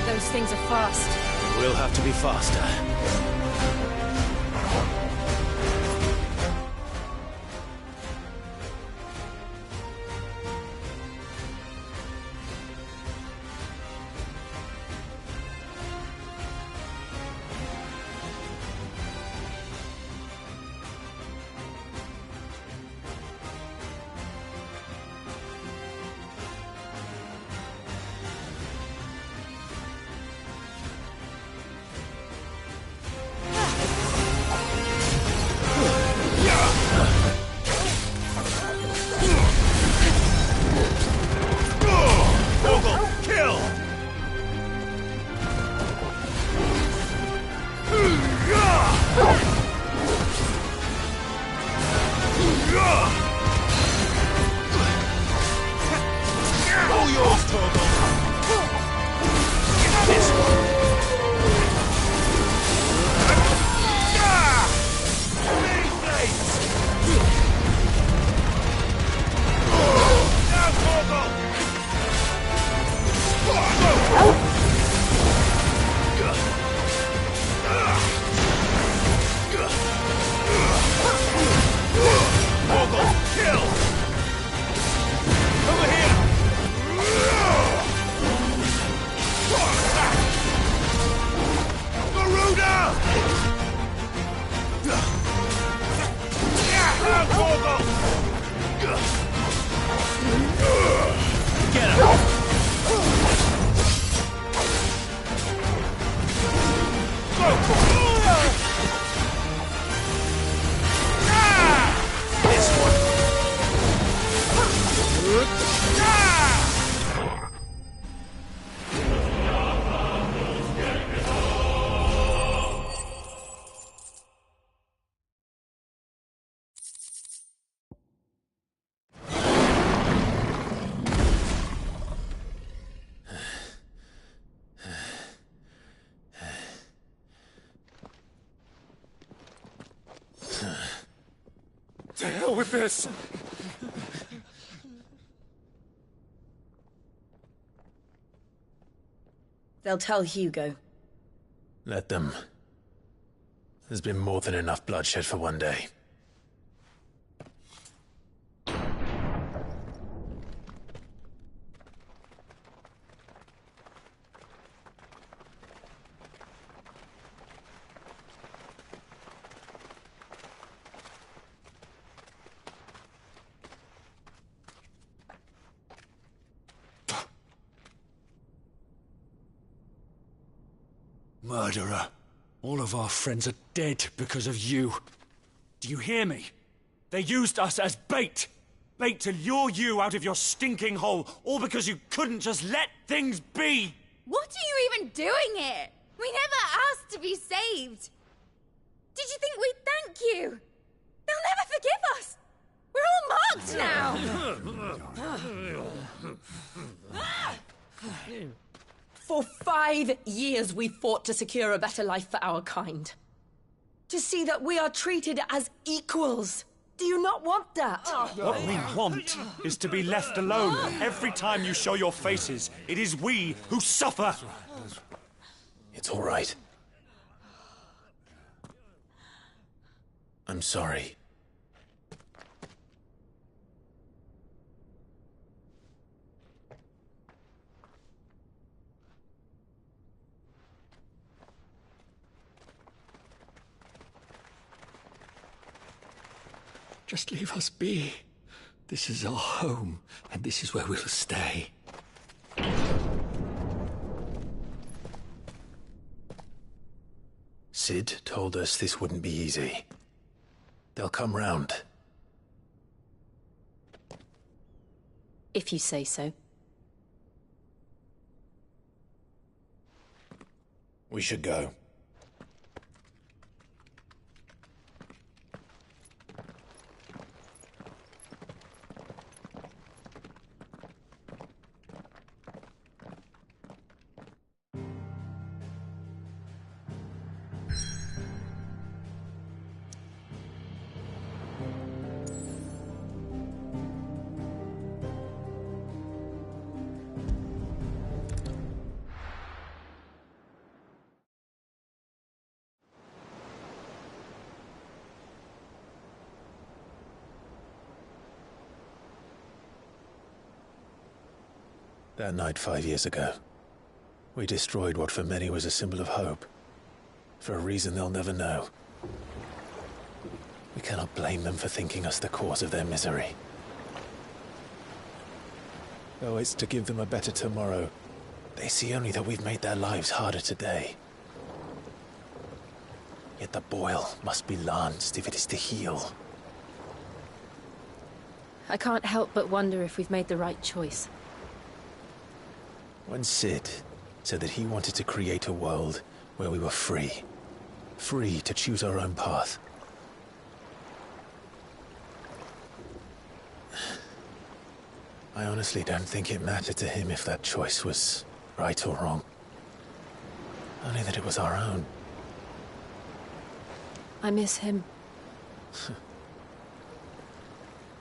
Those things are fast.
We'll have to be faster.
hell with this!
They'll tell Hugo.
Let them. There's been more than enough bloodshed for one day.
Murderer. All of our friends are dead because of you. Do you hear me? They used us as bait. Bait to lure you out of your stinking hole, all because you couldn't just let things be.
What are you even doing here? We never asked to be saved. Did you think we'd thank you? They'll never forgive us. We're all marked now.
For 5 years we fought to secure a better life for our kind. To see that we are treated as equals. Do you not want that?
What we want is to be left alone. Every time you show your faces, it is we who suffer.
It's all right. I'm sorry.
Just leave us be. This is our home, and this is where we'll stay.
Sid told us this wouldn't be easy. They'll come round.
If you say so.
We should go. That night 5 years ago, we destroyed what for many was a symbol of hope. For a reason they'll never know. We cannot blame them for thinking us the cause of their misery. Though it's to give them a better tomorrow, they see only that we've made their lives harder today. Yet the boil must be lanced if it is to heal.
I can't help but wonder if we've made the right choice.
When Sid said that he wanted to create a world where we were free. Free to choose our own path. I honestly don't think it mattered to him if that choice was right or wrong. Only that it was our own.
I miss him.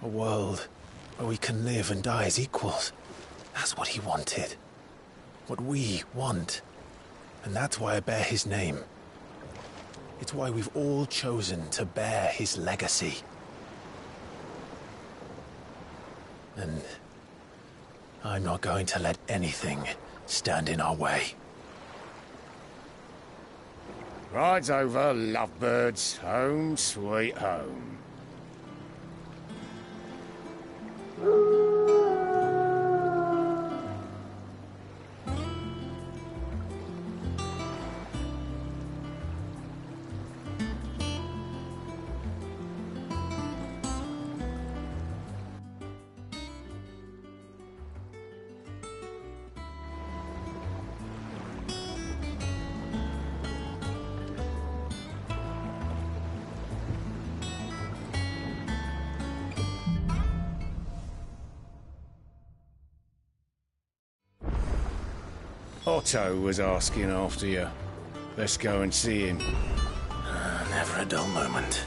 A world where we can live and die as equals. That's what he wanted. What we want. And that's why I bear his name. It's why we've all chosen to bear his legacy. And I'm not going to let anything stand in our way.
Ride's over, lovebirds. Home sweet home. Otto was asking after you. Let's go and see him.
Never a dull moment.